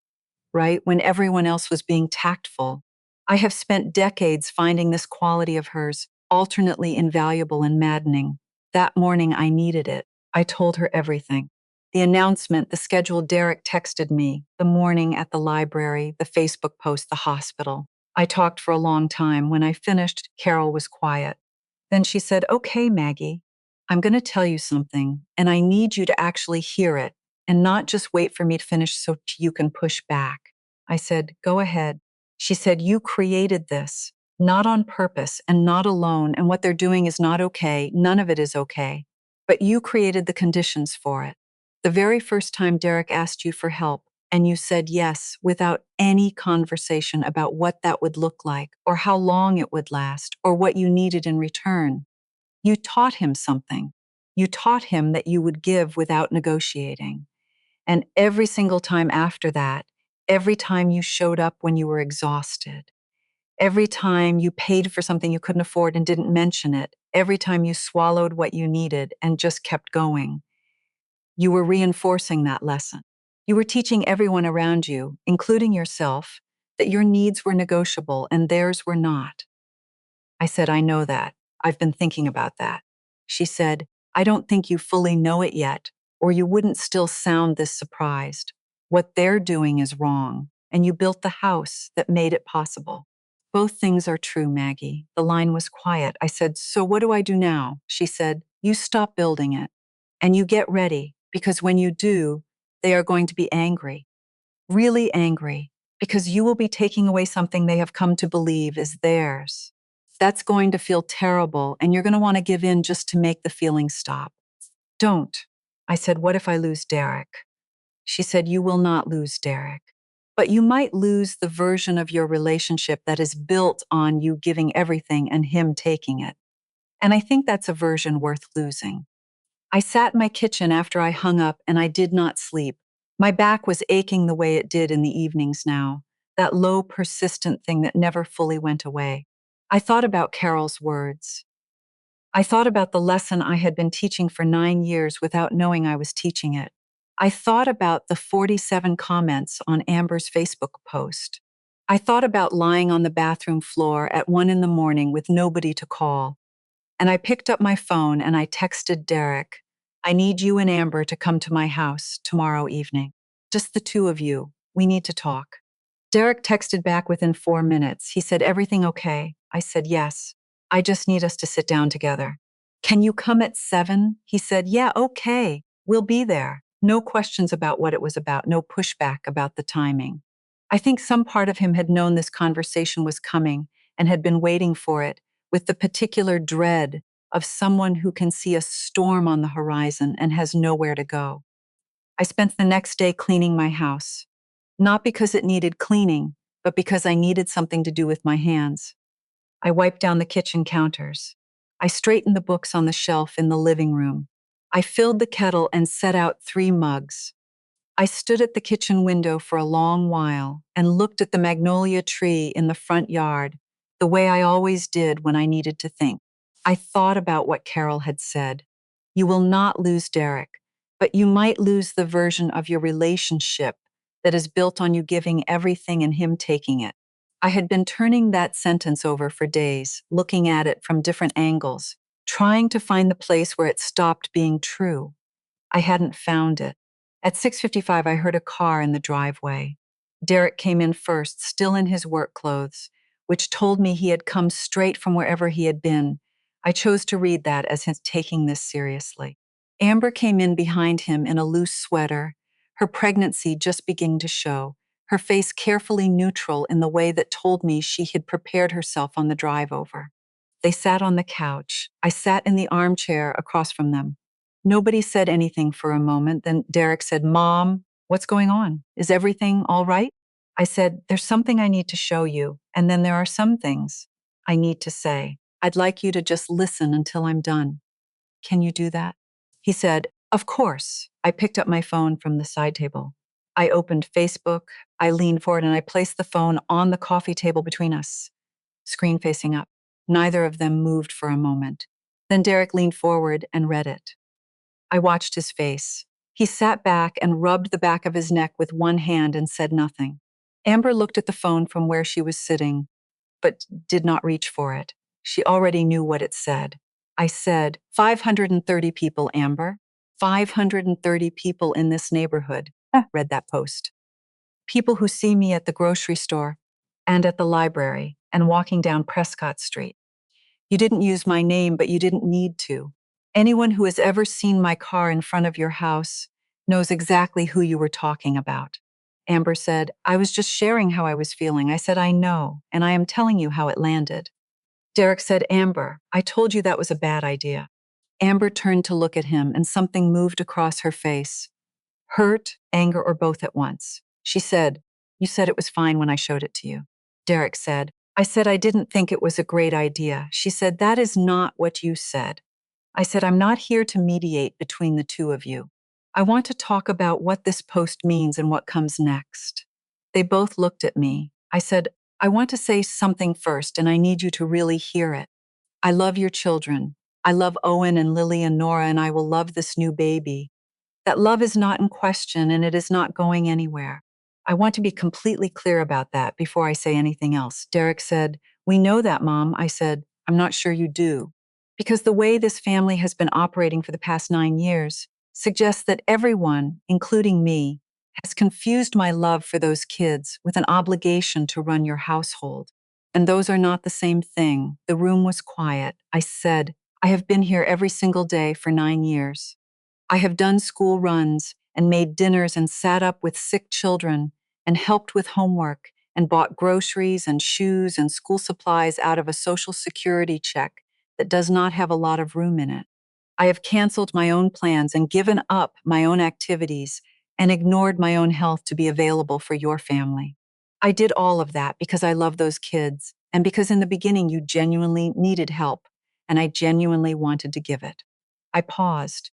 right? When everyone else was being tactful. I have spent decades finding this quality of hers alternately invaluable and maddening. That morning, I needed it. I told her everything. The announcement, the schedule Derek texted me, the morning at the library, the Facebook post, the hospital. I talked for a long time. When I finished, Carol was quiet. Then she said, "Okay, Maggie, I'm going to tell you something, and I need you to actually hear it and not just wait for me to finish so you can push back." I said, "Go ahead." She said, "You created this, not on purpose and not alone, and what they're doing is not okay. None of it is okay. But you created the conditions for it. The very first time Derek asked you for help, and you said yes without any conversation about what that would look like, or how long it would last, or what you needed in return. You taught him something. You taught him that you would give without negotiating. And every single time after that, every time you showed up when you were exhausted, every time you paid for something you couldn't afford and didn't mention it, every time you swallowed what you needed and just kept going, you were reinforcing that lesson. You were teaching everyone around you, including yourself, that your needs were negotiable and theirs were not." I said, "I know that. I've been thinking about that." She said, "I don't think you fully know it yet, or you wouldn't still sound this surprised. What they're doing is wrong, and you built the house that made it possible." "Both things are true, Maggie." The line was quiet. I said, "So what do I do now?" She said, "You stop building it, and you get ready, because when you do, they are going to be angry, really angry, because you will be taking away something they have come to believe is theirs. That's going to feel terrible, and you're going to want to give in just to make the feeling stop. Don't." I said, "What if I lose Derek?" She said, "You will not lose Derek, but you might lose the version of your relationship that is built on you giving everything and him taking it. And I think that's a version worth losing." I sat in my kitchen after I hung up and I did not sleep. My back was aching the way it did in the evenings now, that low, persistent thing that never fully went away. I thought about Carol's words. I thought about the lesson I had been teaching for 9 years without knowing I was teaching it. I thought about the 47 comments on Amber's Facebook post. I thought about lying on the bathroom floor at 1 in the morning with nobody to call. And I picked up my phone and I texted Derek, "I need you and Amber to come to my house tomorrow evening. Just the two of you. We need to talk." Derek texted back within 4 minutes. He said, "Everything okay?" I said, "Yes. I just need us to sit down together." "Can you come at 7?" He said, "Yeah, okay. We'll be there." No questions about what it was about, no pushback about the timing. I think some part of him had known this conversation was coming and had been waiting for it with the particular dread of someone who can see a storm on the horizon and has nowhere to go. I spent the next day cleaning my house, not because it needed cleaning, but because I needed something to do with my hands. I wiped down the kitchen counters. I straightened the books on the shelf in the living room. I filled the kettle and set out 3 mugs. I stood at the kitchen window for a long while and looked at the magnolia tree in the front yard, the way I always did when I needed to think. I thought about what Carol had said. You will not lose Derek, but you might lose the version of your relationship that is built on you giving everything and him taking it. I had been turning that sentence over for days, looking at it from different angles, trying to find the place where it stopped being true. I hadn't found it. At 6:55, I heard a car in the driveway. Derek came in first, still in his work clothes, which told me he had come straight from wherever he had been. I chose to read that as his taking this seriously. Amber came in behind him in a loose sweater, her pregnancy just beginning to show, her face carefully neutral in the way that told me she had prepared herself on the drive over. They sat on the couch. I sat in the armchair across from them. Nobody said anything for a moment. Then Derek said, Mom, what's going on? Is everything all right? I said, there's something I need to show you. And then there are some things I need to say. I'd like you to just listen until I'm done. Can you do that? He said, of course. I picked up my phone from the side table. I opened Facebook. I leaned forward and I placed the phone on the coffee table between us, screen facing up. Neither of them moved for a moment. Then Derek leaned forward and read it. I watched his face. He sat back and rubbed the back of his neck with one hand and said nothing. Amber looked at the phone from where she was sitting, but did not reach for it. She already knew what it said. I said, 530 people, Amber. 530 people in this neighborhood read that post. People who see me at the grocery store and at the library and walking down Prescott Street. You didn't use my name, but you didn't need to. Anyone who has ever seen my car in front of your house knows exactly who you were talking about. Amber said, I was just sharing how I was feeling. I said, I know, and I am telling you how it landed. Derek said, Amber, I told you that was a bad idea. Amber turned to look at him, and something moved across her face. Hurt, anger, or both at once. She said, you said it was fine when I showed it to you. Derek said, I said I didn't think it was a great idea. She said, that is not what you said. I said, I'm not here to mediate between the two of you. I want to talk about what this post means and what comes next. They both looked at me. I said, I want to say something first, and I need you to really hear it. I love your children. I love Owen and Lily and Nora, and I will love this new baby. That love is not in question, and it is not going anywhere. I want to be completely clear about that before I say anything else. Derek said, we know that, Mom. I said, I'm not sure you do. Because the way this family has been operating for the past 9 years suggests that everyone, including me, has confused my love for those kids with an obligation to run your household. And those are not the same thing. The room was quiet. I said, I have been here every single day for 9 years. I have done school runs and made dinners and sat up with sick children and helped with homework and bought groceries and shoes and school supplies out of a Social Security check that does not have a lot of room in it. I have canceled my own plans and given up my own activities and ignored my own health to be available for your family. I did all of that because I love those kids and because in the beginning you genuinely needed help and I genuinely wanted to give it. I paused.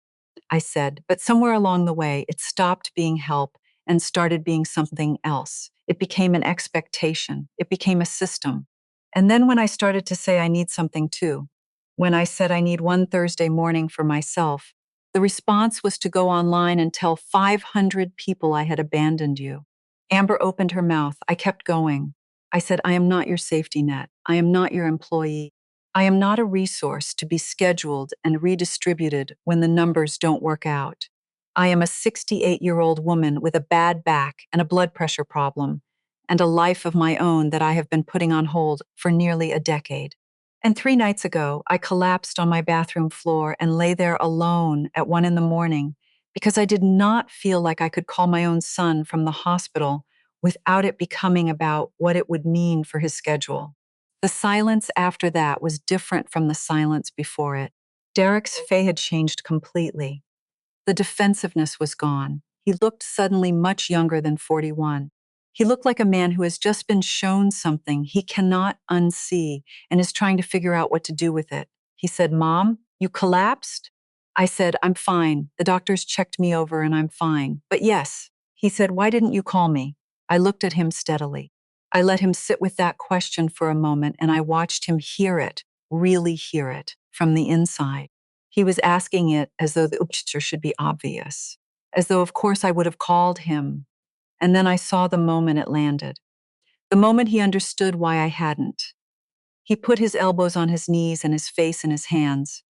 I said, but somewhere along the way, it stopped being help and started being something else. It became an expectation. It became a system. And then when I started to say I need something too, when I said I need one Thursday morning for myself, the response was to go online and tell 500 people I had abandoned you. Amber opened her mouth. I kept going. I said, I am not your safety net. I am not your employee. I am not a resource to be scheduled and redistributed when the numbers don't work out. I am a 68-year-old woman with a bad back and a blood pressure problem, and a life of my own that I have been putting on hold for nearly a decade. And 3 nights ago, I collapsed on my bathroom floor and lay there alone at 1 a.m. because I did not feel like I could call my own son from the hospital without it becoming about what it would mean for his schedule. The silence after that was different from the silence before it. Derek's face had changed completely. The defensiveness was gone. He looked suddenly much younger than 41. He looked like a man who has just been shown something he cannot unsee and is trying to figure out what to do with it. He said, "Mom, you collapsed?" I said, "I'm fine. The doctors checked me over and I'm fine. But yes." He said, "Why didn't you call me?" I looked at him steadily. I let him sit with that question for a moment and I watched him hear it, really hear it, from the inside. He was asking it as though the answer should be obvious, as though, of course, I would have called him. And then I saw the moment it landed. The moment he understood why I hadn't. He put his elbows on his knees and his face in his hands.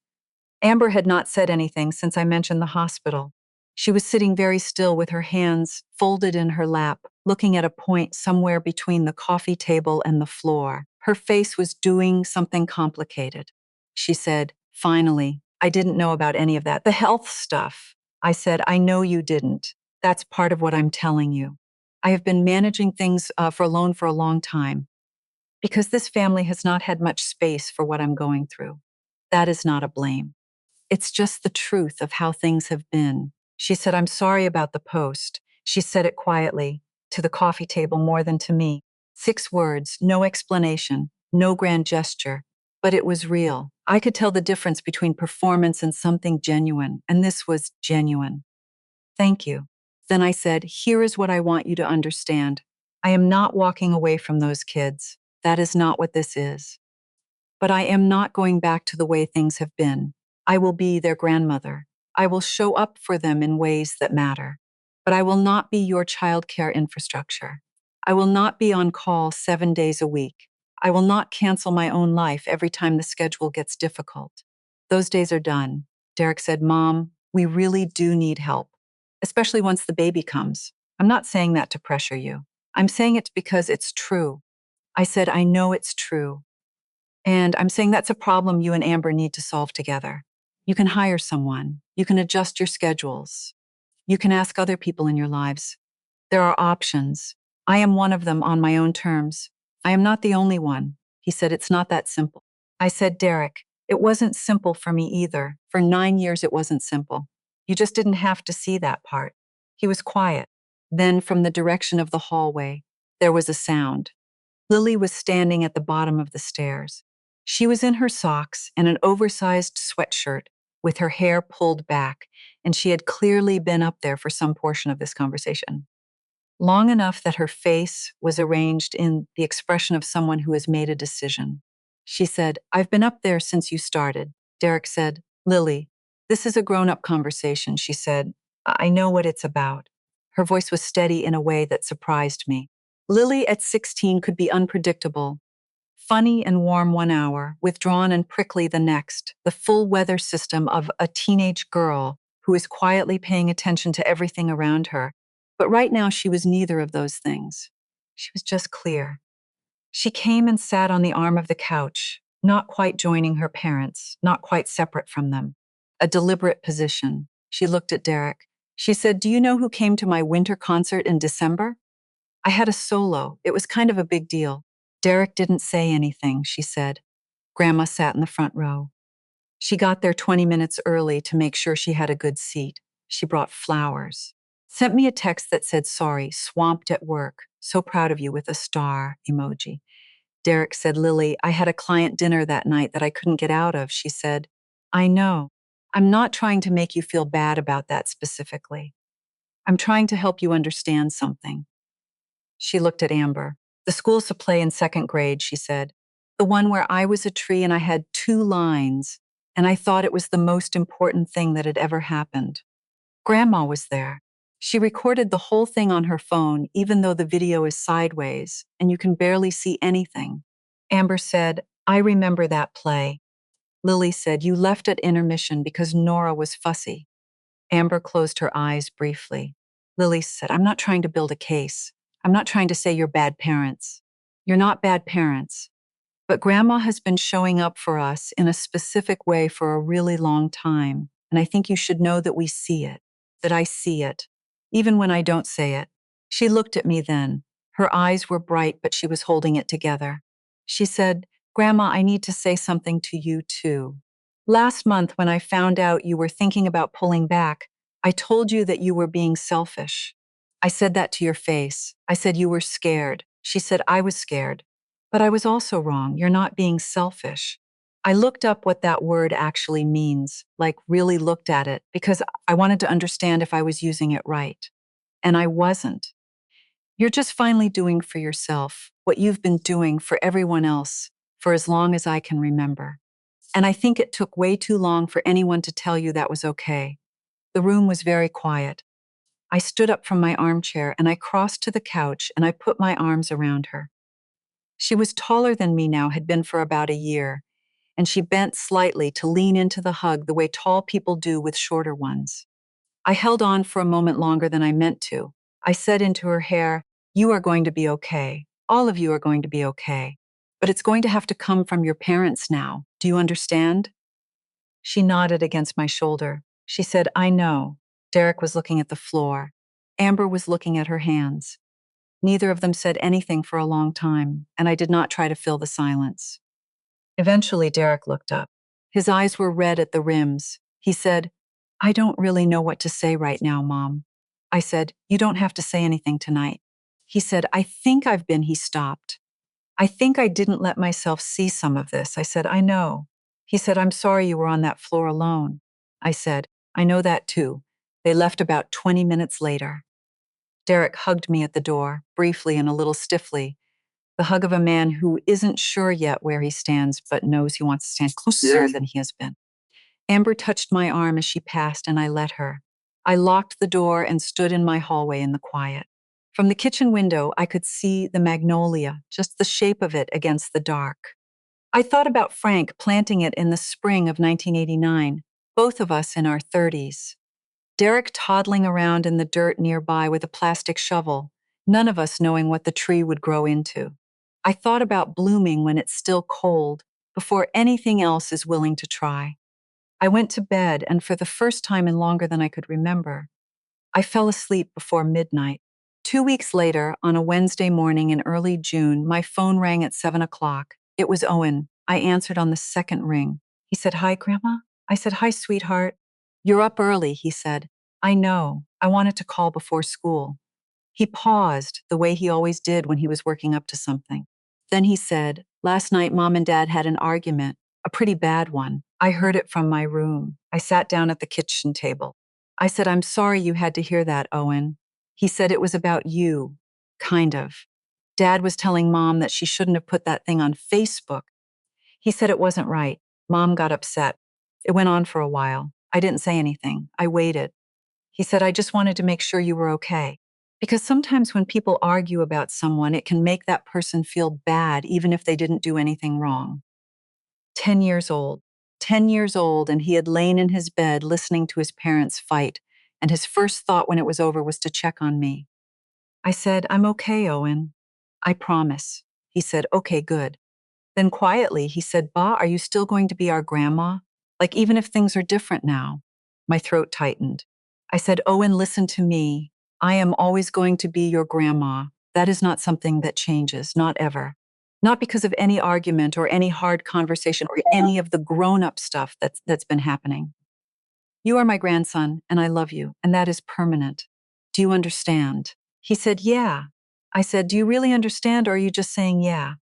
Amber had not said anything since I mentioned the hospital. She was sitting very still with her hands folded in her lap, looking at a point somewhere between the coffee table and the floor. Her face was doing something complicated. She said, "Finally, I didn't know about any of that. The health stuff." I said, "I know you didn't. That's part of what I'm telling you. I have been managing things for a long time because this family has not had much space for what I'm going through. That is not a blame. It's just the truth of how things have been." She said, "I'm sorry about the post." She said it quietly, to the coffee table more than to me. 6 words, no explanation, no grand gesture, but it was real. I could tell the difference between performance and something genuine, and this was genuine. "Thank you." Then I said, "Here is what I want you to understand. I am not walking away from those kids. That is not what this is. But I am not going back to the way things have been. I will be their grandmother. I will show up for them in ways that matter. But I will not be your childcare infrastructure. I will not be on call 7 days a week. I will not cancel my own life every time the schedule gets difficult. Those days are done." Derek said, "Mom, we really do need help, especially once the baby comes. I'm not saying that to pressure you. I'm saying it because it's true." I said, "I know it's true. And I'm saying that's a problem you and Amber need to solve together. You can hire someone. You can adjust your schedules. You can ask other people in your lives. There are options. I am one of them on my own terms. I am not the only one." He said, "It's not that simple." I said, "Derek, it wasn't simple for me either. For 9 years, it wasn't simple. You just didn't have to see that part." He was quiet. Then, from the direction of the hallway, there was a sound. Lily was standing at the bottom of the stairs. She was in her socks and an oversized sweatshirt with her hair pulled back, and she had clearly been up there for some portion of this conversation. Long enough that her face was arranged in the expression of someone who has made a decision. She said, "I've been up there since you started." Derek said, "Lily, this is a grown-up conversation," she said. "I know what it's about." Her voice was steady in a way that surprised me. Lily at 16 could be unpredictable. Funny and warm 1 hour, withdrawn and prickly the next, the full weather system of a teenage girl who is quietly paying attention to everything around her. But right now she was neither of those things. She was just clear. She came and sat on the arm of the couch, not quite joining her parents, not quite separate from them. A deliberate position. She looked at Derek. She said, "Do you know who came to my winter concert in December? I had a solo. It was kind of a big deal." Derek didn't say anything, she said. Grandma sat in the front row. She got there 20 minutes early to make sure she had a good seat. She brought flowers. Sent me a text that said, "Sorry, swamped at work. So proud of you," with a star emoji. Derek said, "Lily, I had a client dinner that night that I couldn't get out of." She said, "I know. I'm not trying to make you feel bad about that specifically. I'm trying to help you understand something." She looked at Amber. "The school supply in 2nd grade," she said. "The one where I was a tree and I had 2 lines, and I thought it was the most important thing that had ever happened. Grandma was there. She recorded the whole thing on her phone, even though the video is sideways, and you can barely see anything." Amber said, "I remember that play." Lily said, "You left at intermission because Nora was fussy." Amber closed her eyes briefly. Lily said, "I'm not trying to build a case. I'm not trying to say you're bad parents. You're not bad parents. But Grandma has been showing up for us in a specific way for a really long time, and I think you should know that we see it." that I see it, even when I don't say it. She looked at me then. Her eyes were bright, but she was holding it together. She said, "Grandma, I need to say something to you too. Last month, when I found out you were thinking about pulling back, I told you that you were being selfish. I said that to your face. I said you were scared." She said, "I was scared. But I was also wrong. You're not being selfish." I looked up what that word actually means, like really looked at it, because I wanted to understand if I was using it right. And I wasn't. You're just finally doing for yourself what you've been doing for everyone else for as long as I can remember. And I think it took way too long for anyone to tell you that was okay. The room was very quiet. I stood up from my armchair and I crossed to the couch and I put my arms around her. She was taller than me now, had been for about a year, and she bent slightly to lean into the hug the way tall people do with shorter ones. I held on for a moment longer than I meant to. I said into her hair, "You are going to be okay. All of you are going to be okay. But it's going to have to come from your parents now. Do you understand?" She nodded against my shoulder. She said, "I know." Derek was looking at the floor. Amber was looking at her hands. Neither of them said anything for a long time, and I did not try to fill the silence. Eventually, Derek looked up. His eyes were red at the rims. He said, "I don't really know what to say right now, Mom." I said, "You don't have to say anything tonight." He said, "I think I've been," he stopped. "I think I didn't let myself see some of this." I said, "I know." He said, "I'm sorry you were on that floor alone." I said, "I know that too." They left about 20 minutes later. Derek hugged me at the door, briefly and a little stiffly, the hug of a man who isn't sure yet where he stands, but knows he wants to stand closer than he has been. Amber touched my arm as she passed, and I let her. I locked the door and stood in my hallway in the quiet. From the kitchen window, I could see the magnolia, just the shape of it against the dark. I thought about Frank planting it in the spring of 1989, both of us in our 30s. Derek toddling around in the dirt nearby with a plastic shovel, none of us knowing what the tree would grow into. I thought about blooming when it's still cold, before anything else is willing to try. I went to bed, and for the first time in longer than I could remember, I fell asleep before midnight. 2 weeks later, on a Wednesday morning in early June, my phone rang at 7 o'clock. It was Owen. I answered on the second ring. He said, "Hi, Grandma." I said, "Hi, sweetheart." "You're up early," he said. "I know. I wanted to call before school." He paused, the way he always did when he was working up to something. Then he said, "Last night, Mom and Dad had an argument, a pretty bad one. I heard it from my room." I sat down at the kitchen table. I said, "I'm sorry you had to hear that, Owen." He said, "It was about you." Kind of. Dad was telling Mom that she shouldn't have put that thing on Facebook. He said it wasn't right. Mom got upset. It went on for a while. I didn't say anything. I waited. He said, "I just wanted to make sure you were okay." Because sometimes when people argue about someone, it can make that person feel bad, even if they didn't do anything wrong. 10 years old. 10 years old, and he had lain in his bed listening to his parents fight, and his first thought when it was over was to check on me. I said, "I'm okay, Owen. I promise." He said, "Okay, good." Then quietly, he said, "Ba, are you still going to be our grandma? Like, even if things are different now?" My throat tightened. I said, "Owen, listen to me. I am always going to be your grandma. That is not something that changes, not ever. Not because of any argument or any hard conversation or any of the grown-up stuff that's been happening. You are my grandson, and I love you, and that is permanent. Do you understand?" He said, "Yeah." I said, "Do you really understand, or are you just saying yeah?"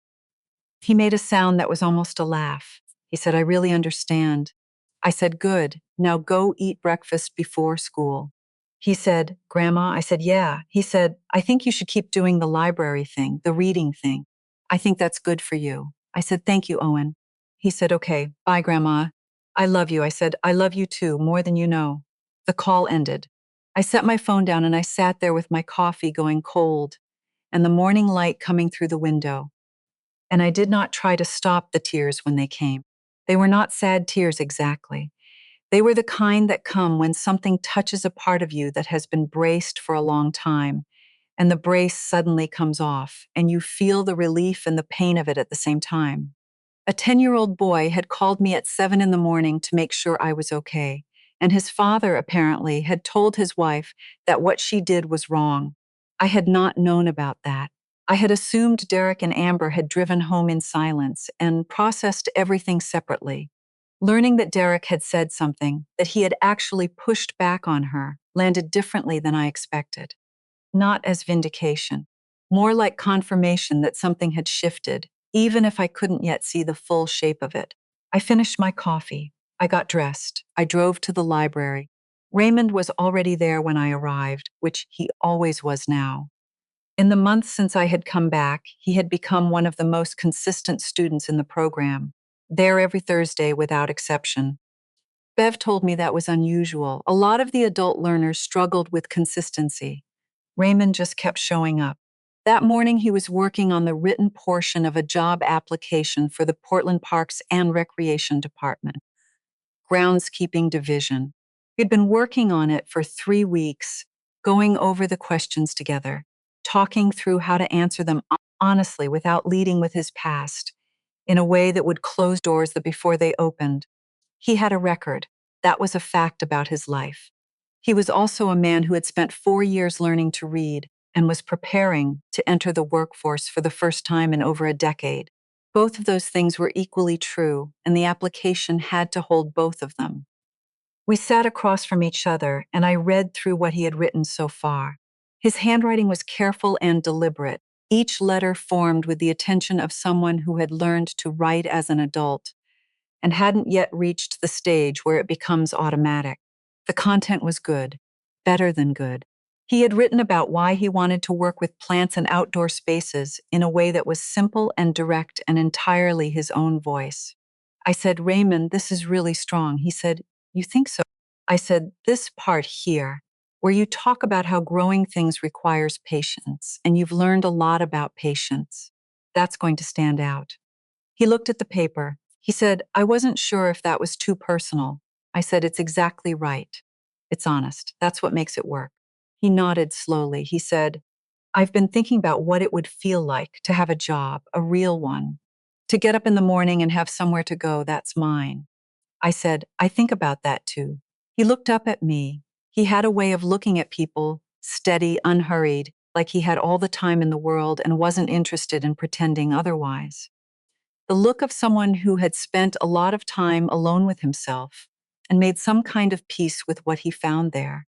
He made a sound that was almost a laugh. He said, "I really understand." I said, "Good. Now go eat breakfast before school." He said, "Grandma?" I said, "Yeah." He said, "I think you should keep doing the library thing, the reading thing. I think that's good for you." I said, "Thank you, Owen." He said, "Okay, bye, Grandma. I love you." I said, "I love you too, more than you know." The call ended. I set my phone down and I sat there with my coffee going cold and the morning light coming through the window. And I did not try to stop the tears when they came. They were not sad tears exactly. They were the kind that come when something touches a part of you that has been braced for a long time, and the brace suddenly comes off, and you feel the relief and the pain of it at the same time. A 10-year-old boy had called me at 7 in the morning to make sure I was okay, and his father, apparently, had told his wife that what she did was wrong. I had not known about that. I had assumed Derek and Amber had driven home in silence and processed everything separately. Learning that Derek had said something, that he had actually pushed back on her, landed differently than I expected. Not as vindication, more like confirmation that something had shifted, even if I couldn't yet see the full shape of it. I finished my coffee. I got dressed. I drove to the library. Raymond was already there when I arrived, which he always was now. In the months since I had come back, he had become one of the most consistent students in the program, there every Thursday without exception. Bev told me that was unusual. A lot of the adult learners struggled with consistency. Raymond just kept showing up. That morning, he was working on the written portion of a job application for the Portland Parks and Recreation Department, groundskeeping division. We'd been working on it for 3 weeks, going over the questions together, talking through how to answer them honestly without leading with his past, in a way that would close doors that before they opened. He had a record. That was a fact about his life. He was also a man who had spent 4 years learning to read and was preparing to enter the workforce for the first time in over a decade. Both of those things were equally true, and the application had to hold both of them. We sat across from each other, and I read through what he had written so far. His handwriting was careful and deliberate, each letter formed with the attention of someone who had learned to write as an adult and hadn't yet reached the stage where it becomes automatic. The content was good, better than good. He had written about why he wanted to work with plants and outdoor spaces in a way that was simple and direct and entirely his own voice. I said, Raymond, this is really strong. He said, you think so? I said, this part here, where you talk about how growing things requires patience, and you've learned a lot about patience, that's going to stand out. He looked at the paper. He said, I wasn't sure if that was too personal. I said, it's exactly right. It's honest. That's what makes it work. He nodded slowly. He said, I've been thinking about what it would feel like to have a job, a real one. To get up in the morning and have somewhere to go, that's mine. I said, I think about that too. He looked up at me. He had a way of looking at people, steady, unhurried, like he had all the time in the world and wasn't interested in pretending otherwise. The look of someone who had spent a lot of time alone with himself and made some kind of peace with what he found there.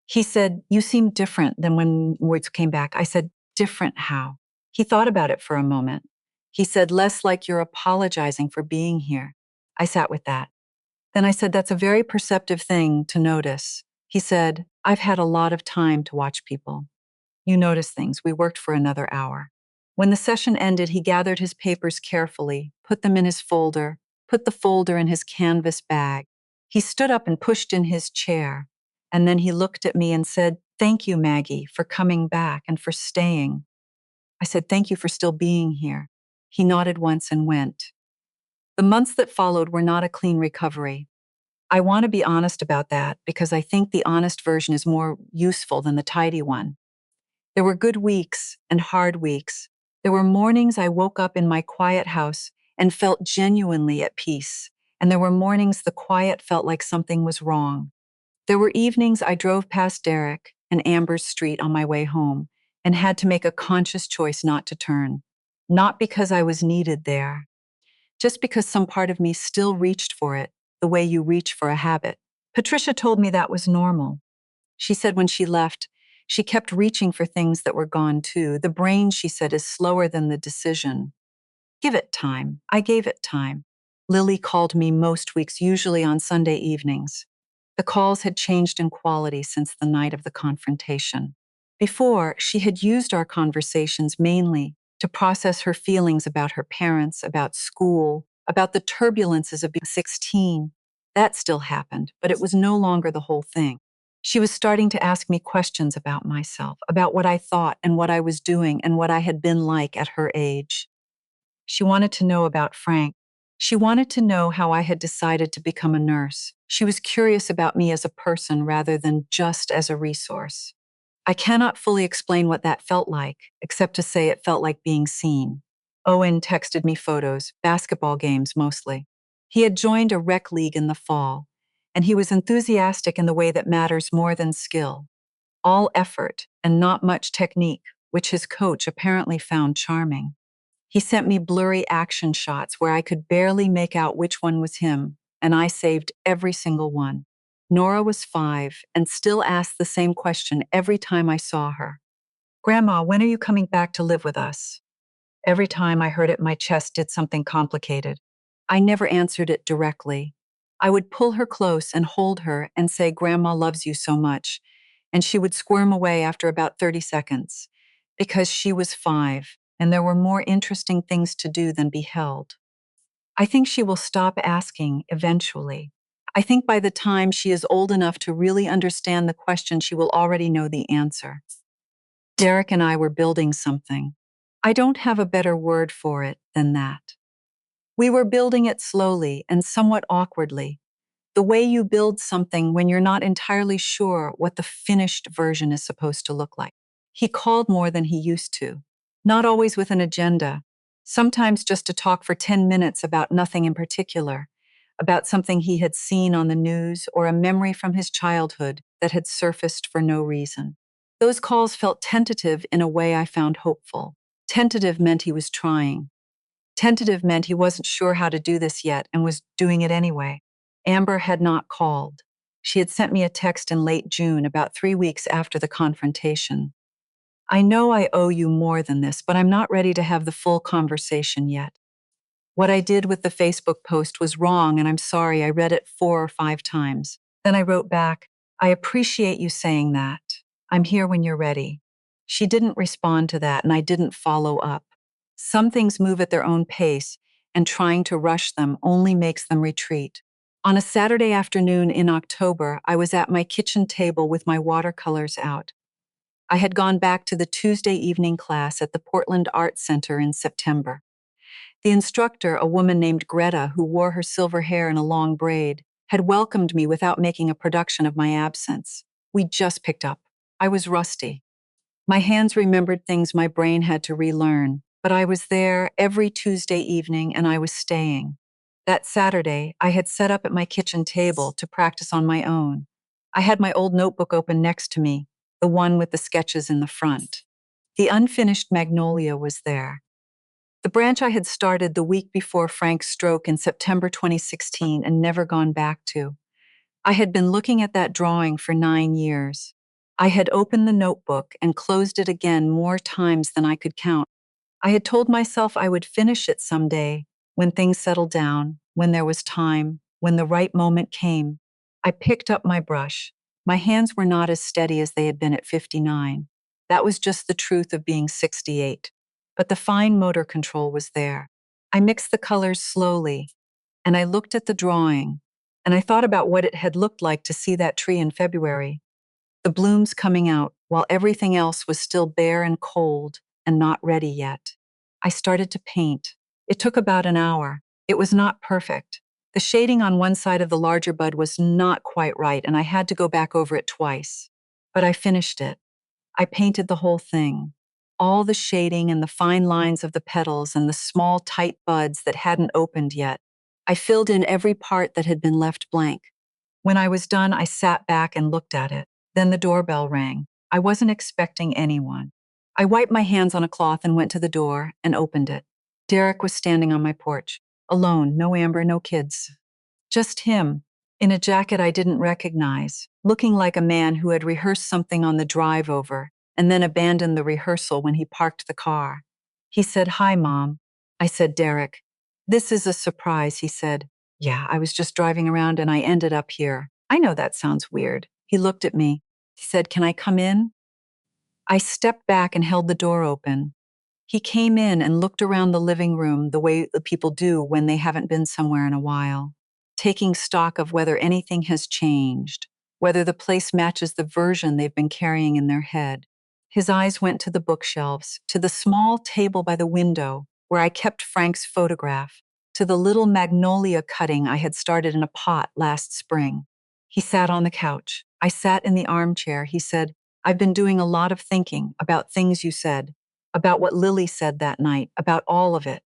He said, you seem different than when words came back. I said, different how? He thought about it for a moment. He said, less like you're apologizing for being here. I sat with that. Then I said, that's a very perceptive thing to notice. He said, I've had a lot of time to watch people. You notice things. We worked for another hour. When the session ended, he gathered his papers carefully, put them in his folder, put the folder in his canvas bag. He stood up and pushed in his chair, and then he looked at me and said, thank you, Maggie, for coming back and for staying. I said, thank you for still being here. He nodded once and went. The months that followed were not a clean recovery. I want to be honest about that because I think the honest version is more useful than the tidy one. There were good weeks and hard weeks. There were mornings I woke up in my quiet house and felt genuinely at peace, and there were mornings the quiet felt like something was wrong. There were evenings I drove past Derek and Amber's street on my way home and had to make a conscious choice not to turn, not because I was needed there, just because some part of me still reached for it the way you reach for a habit. Patricia told me that was normal. She said when she left, she kept reaching for things that were gone too. The brain, she said, is slower than the decision. Give it time. I gave it time. Lily called me most weeks, usually on Sunday evenings. The calls had changed in quality since the night of the confrontation. Before, she had used our conversations mainly to process her feelings about her parents, about school, about the turbulences of being 16. That still happened, but it was no longer the whole thing. She was starting to ask me questions about myself, about what I thought and what I was doing and what I had been like at her age. She wanted to know about Frank. She wanted to know how I had decided to become a nurse. She was curious about me as a person rather than just as a resource. I cannot fully explain what that felt like, except to say it felt like being seen. Owen texted me photos, basketball games mostly. He had joined a rec league in the fall. and he was enthusiastic in the way that matters more than skill. All effort and not much technique, which his coach apparently found charming. He sent me blurry action shots where I could barely make out which one was him, and I saved every single one. Nora was 5 and still asked the same question every time I saw her. "Grandma, when are you coming back to live with us?" Every time I heard it, my chest did something complicated. I never answered it directly. I would pull her close and hold her and say, "Grandma loves you so much," and she would squirm away after about 30 seconds, because she was 5 and there were more interesting things to do than be held. I think she will stop asking eventually. I think by the time she is old enough to really understand the question, she will already know the answer. Derek and I were building something. I don't have a better word for it than that. We were building it slowly and somewhat awkwardly, the way you build something when you're not entirely sure what the finished version is supposed to look like. He called more than he used to, not always with an agenda, sometimes just to talk for 10 minutes about nothing in particular, about something he had seen on the news or a memory from his childhood that had surfaced for no reason. Those calls felt tentative in a way I found hopeful. Tentative meant he was trying. Tentative meant he wasn't sure how to do this yet and was doing it anyway. Amber had not called. She had sent me a text in late June, about 3 weeks after the confrontation. "I know I owe you more than this, but I'm not ready to have the full conversation yet. What I did with the Facebook post was wrong, and I'm sorry. I read it 4 or 5 times. Then I wrote back, I appreciate you saying that. I'm here when you're ready." She didn't respond to that, and I didn't follow up. Some things move at their own pace, and trying to rush them only makes them retreat. On a Saturday afternoon in October, I was at my kitchen table with my watercolors out. I had gone back to the Tuesday evening class at the Portland Art Center in September. The instructor, a woman named Greta who wore her silver hair in a long braid, had welcomed me without making a production of my absence. We just picked up. I was rusty. My hands remembered things my brain had to relearn, but I was there every Tuesday evening and I was staying. That Saturday, I had set up at my kitchen table to practice on my own. I had my old notebook open next to me, the one with the sketches in the front. The unfinished magnolia was there. The branch I had started the week before Frank's stroke in September 2016 and never gone back to. I had been looking at that drawing for 9 years. I had opened the notebook and closed it again more times than I could count. I had told myself I would finish it someday, when things settled down, when there was time, when the right moment came. I picked up my brush. My hands were not as steady as they had been at 59. That was just the truth of being 68. But the fine motor control was there. I mixed the colors slowly, and I looked at the drawing, and I thought about what it had looked like to see that tree in February. The blooms coming out while everything else was still bare and cold and not ready yet. I started to paint. It took about an hour. It was not perfect. The shading on one side of the larger bud was not quite right, and I had to go back over it twice. But I finished it. I painted the whole thing. All the shading and the fine lines of the petals and the small, tight buds that hadn't opened yet. I filled in every part that had been left blank. When I was done, I sat back and looked at it. Then the doorbell rang. I wasn't expecting anyone. I wiped my hands on a cloth and went to the door and opened it. Derek was standing on my porch, alone, no Amber, no kids. Just him, in a jacket I didn't recognize, looking like a man who had rehearsed something on the drive over and then abandoned the rehearsal when he parked the car. He said, "Hi, Mom." I said, "Derek, this is a surprise," he said. "Yeah, I was just driving around and I ended up here." I know that sounds weird. He looked at me. He said, "Can I come in?" I stepped back and held the door open. He came in and looked around the living room the way the people do when they haven't been somewhere in a while, taking stock of whether anything has changed, whether the place matches the version they've been carrying in their head. His eyes went to the bookshelves, to the small table by the window where I kept Frank's photograph, to the little magnolia cutting I had started in a pot last spring. He sat on the couch. I sat in the armchair. He said, "I've been doing a lot of thinking about things you said, about what Lily said that night, about all of it."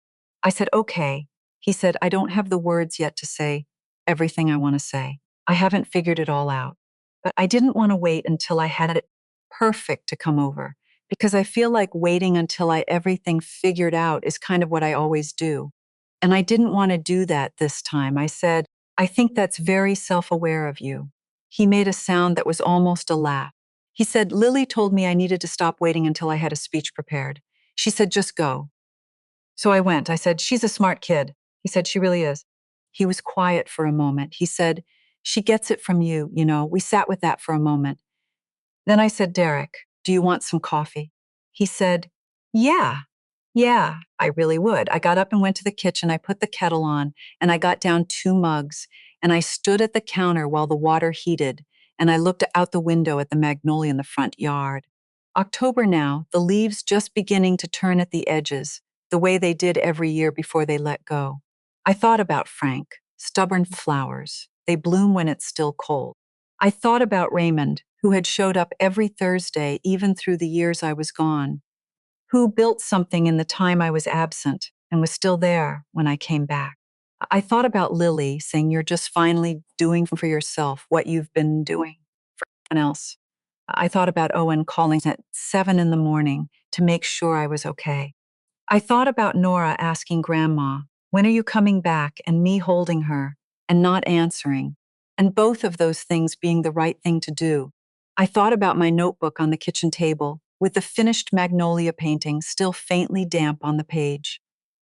I said, "Okay." He said, "I don't have the words yet to say everything I want to say. I haven't figured it all out. But I didn't want to wait until I had it perfect to come over, because I feel like waiting until I everything figured out is kind of what I always do. And I didn't want to do that this time. I said, I think that's very self-aware of you. He made a sound that was almost a laugh. He said, Lily told me I needed to stop waiting until I had a speech prepared. She said, just go. So I went. I said, she's a smart kid. He said, she really is. He was quiet for a moment. He said, she gets it from you, you know. We sat with that for a moment. Then I said, Derek, do you want some coffee? He said, yeah, yeah, I really would. I got up and went to the kitchen. I put the kettle on and I got down 2 mugs and I stood at the counter while the water heated and I looked out the window at the magnolia in the front yard. October now, the leaves just beginning to turn at the edges, the way they did every year before they let go. I thought about Frank, stubborn flowers. They bloom when it's still cold. I thought about Raymond, who had showed up every Thursday even through the years I was gone, who built something in the time I was absent and was still there when I came back. I thought about Lily saying you're just finally doing for yourself what you've been doing for everyone else. I thought about Owen calling at 7 in the morning to make sure I was okay. I thought about Nora asking Grandma, when are you coming back, and me holding her and not answering, and both of those things being the right thing to do. I thought about my notebook on the kitchen table with the finished magnolia painting still faintly damp on the page.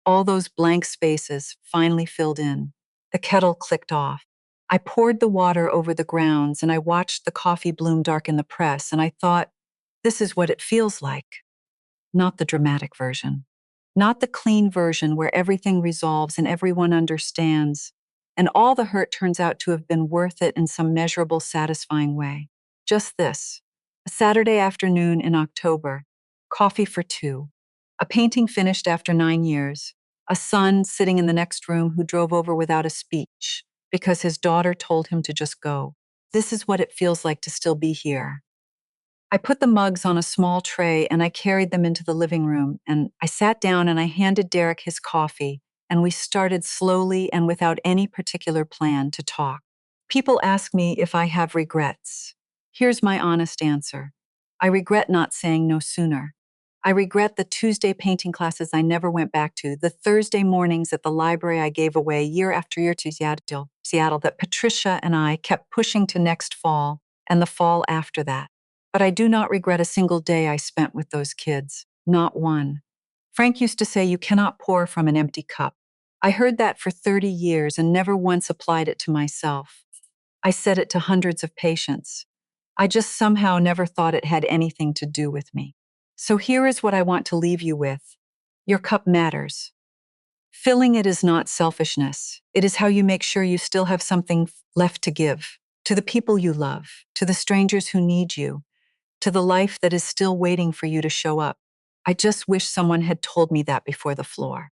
All those blank spaces finally filled in. The kettle clicked off. I poured the water over the grounds and I watched the coffee bloom darken the press, and I thought, this is what it feels like. Not the dramatic version. Not the clean version where everything resolves and everyone understands, and all the hurt turns out to have been worth it in some measurable, satisfying way. Just this. A Saturday afternoon in October, coffee for 2, a painting finished after 9 years, a son sitting in the next room who drove over without a speech because his daughter told him to just go. This is what it feels like to still be here. I put the mugs on a small tray and I carried them into the living room, and I sat down and I handed Derek his coffee, and we started slowly and without any particular plan to talk. People ask me if I have regrets. Here's my honest answer. I regret not saying no sooner. I regret the Tuesday painting classes I never went back to, the Thursday mornings at the library I gave away year after year to Seattle that Patricia and I kept pushing to next fall and the fall after that. But I do not regret a single day I spent with those kids, not one. Frank used to say you cannot pour from an empty cup. I heard that for 30 years and never once applied it to myself. I said it to hundreds of patients. I just somehow never thought it had anything to do with me. So here is what I want to leave you with. Your cup matters. Filling it is not selfishness. It is how you make sure you still have something left to give to the people you love, to the strangers who need you, to the life that is still waiting for you to show up. I just wish someone had told me that before the floor.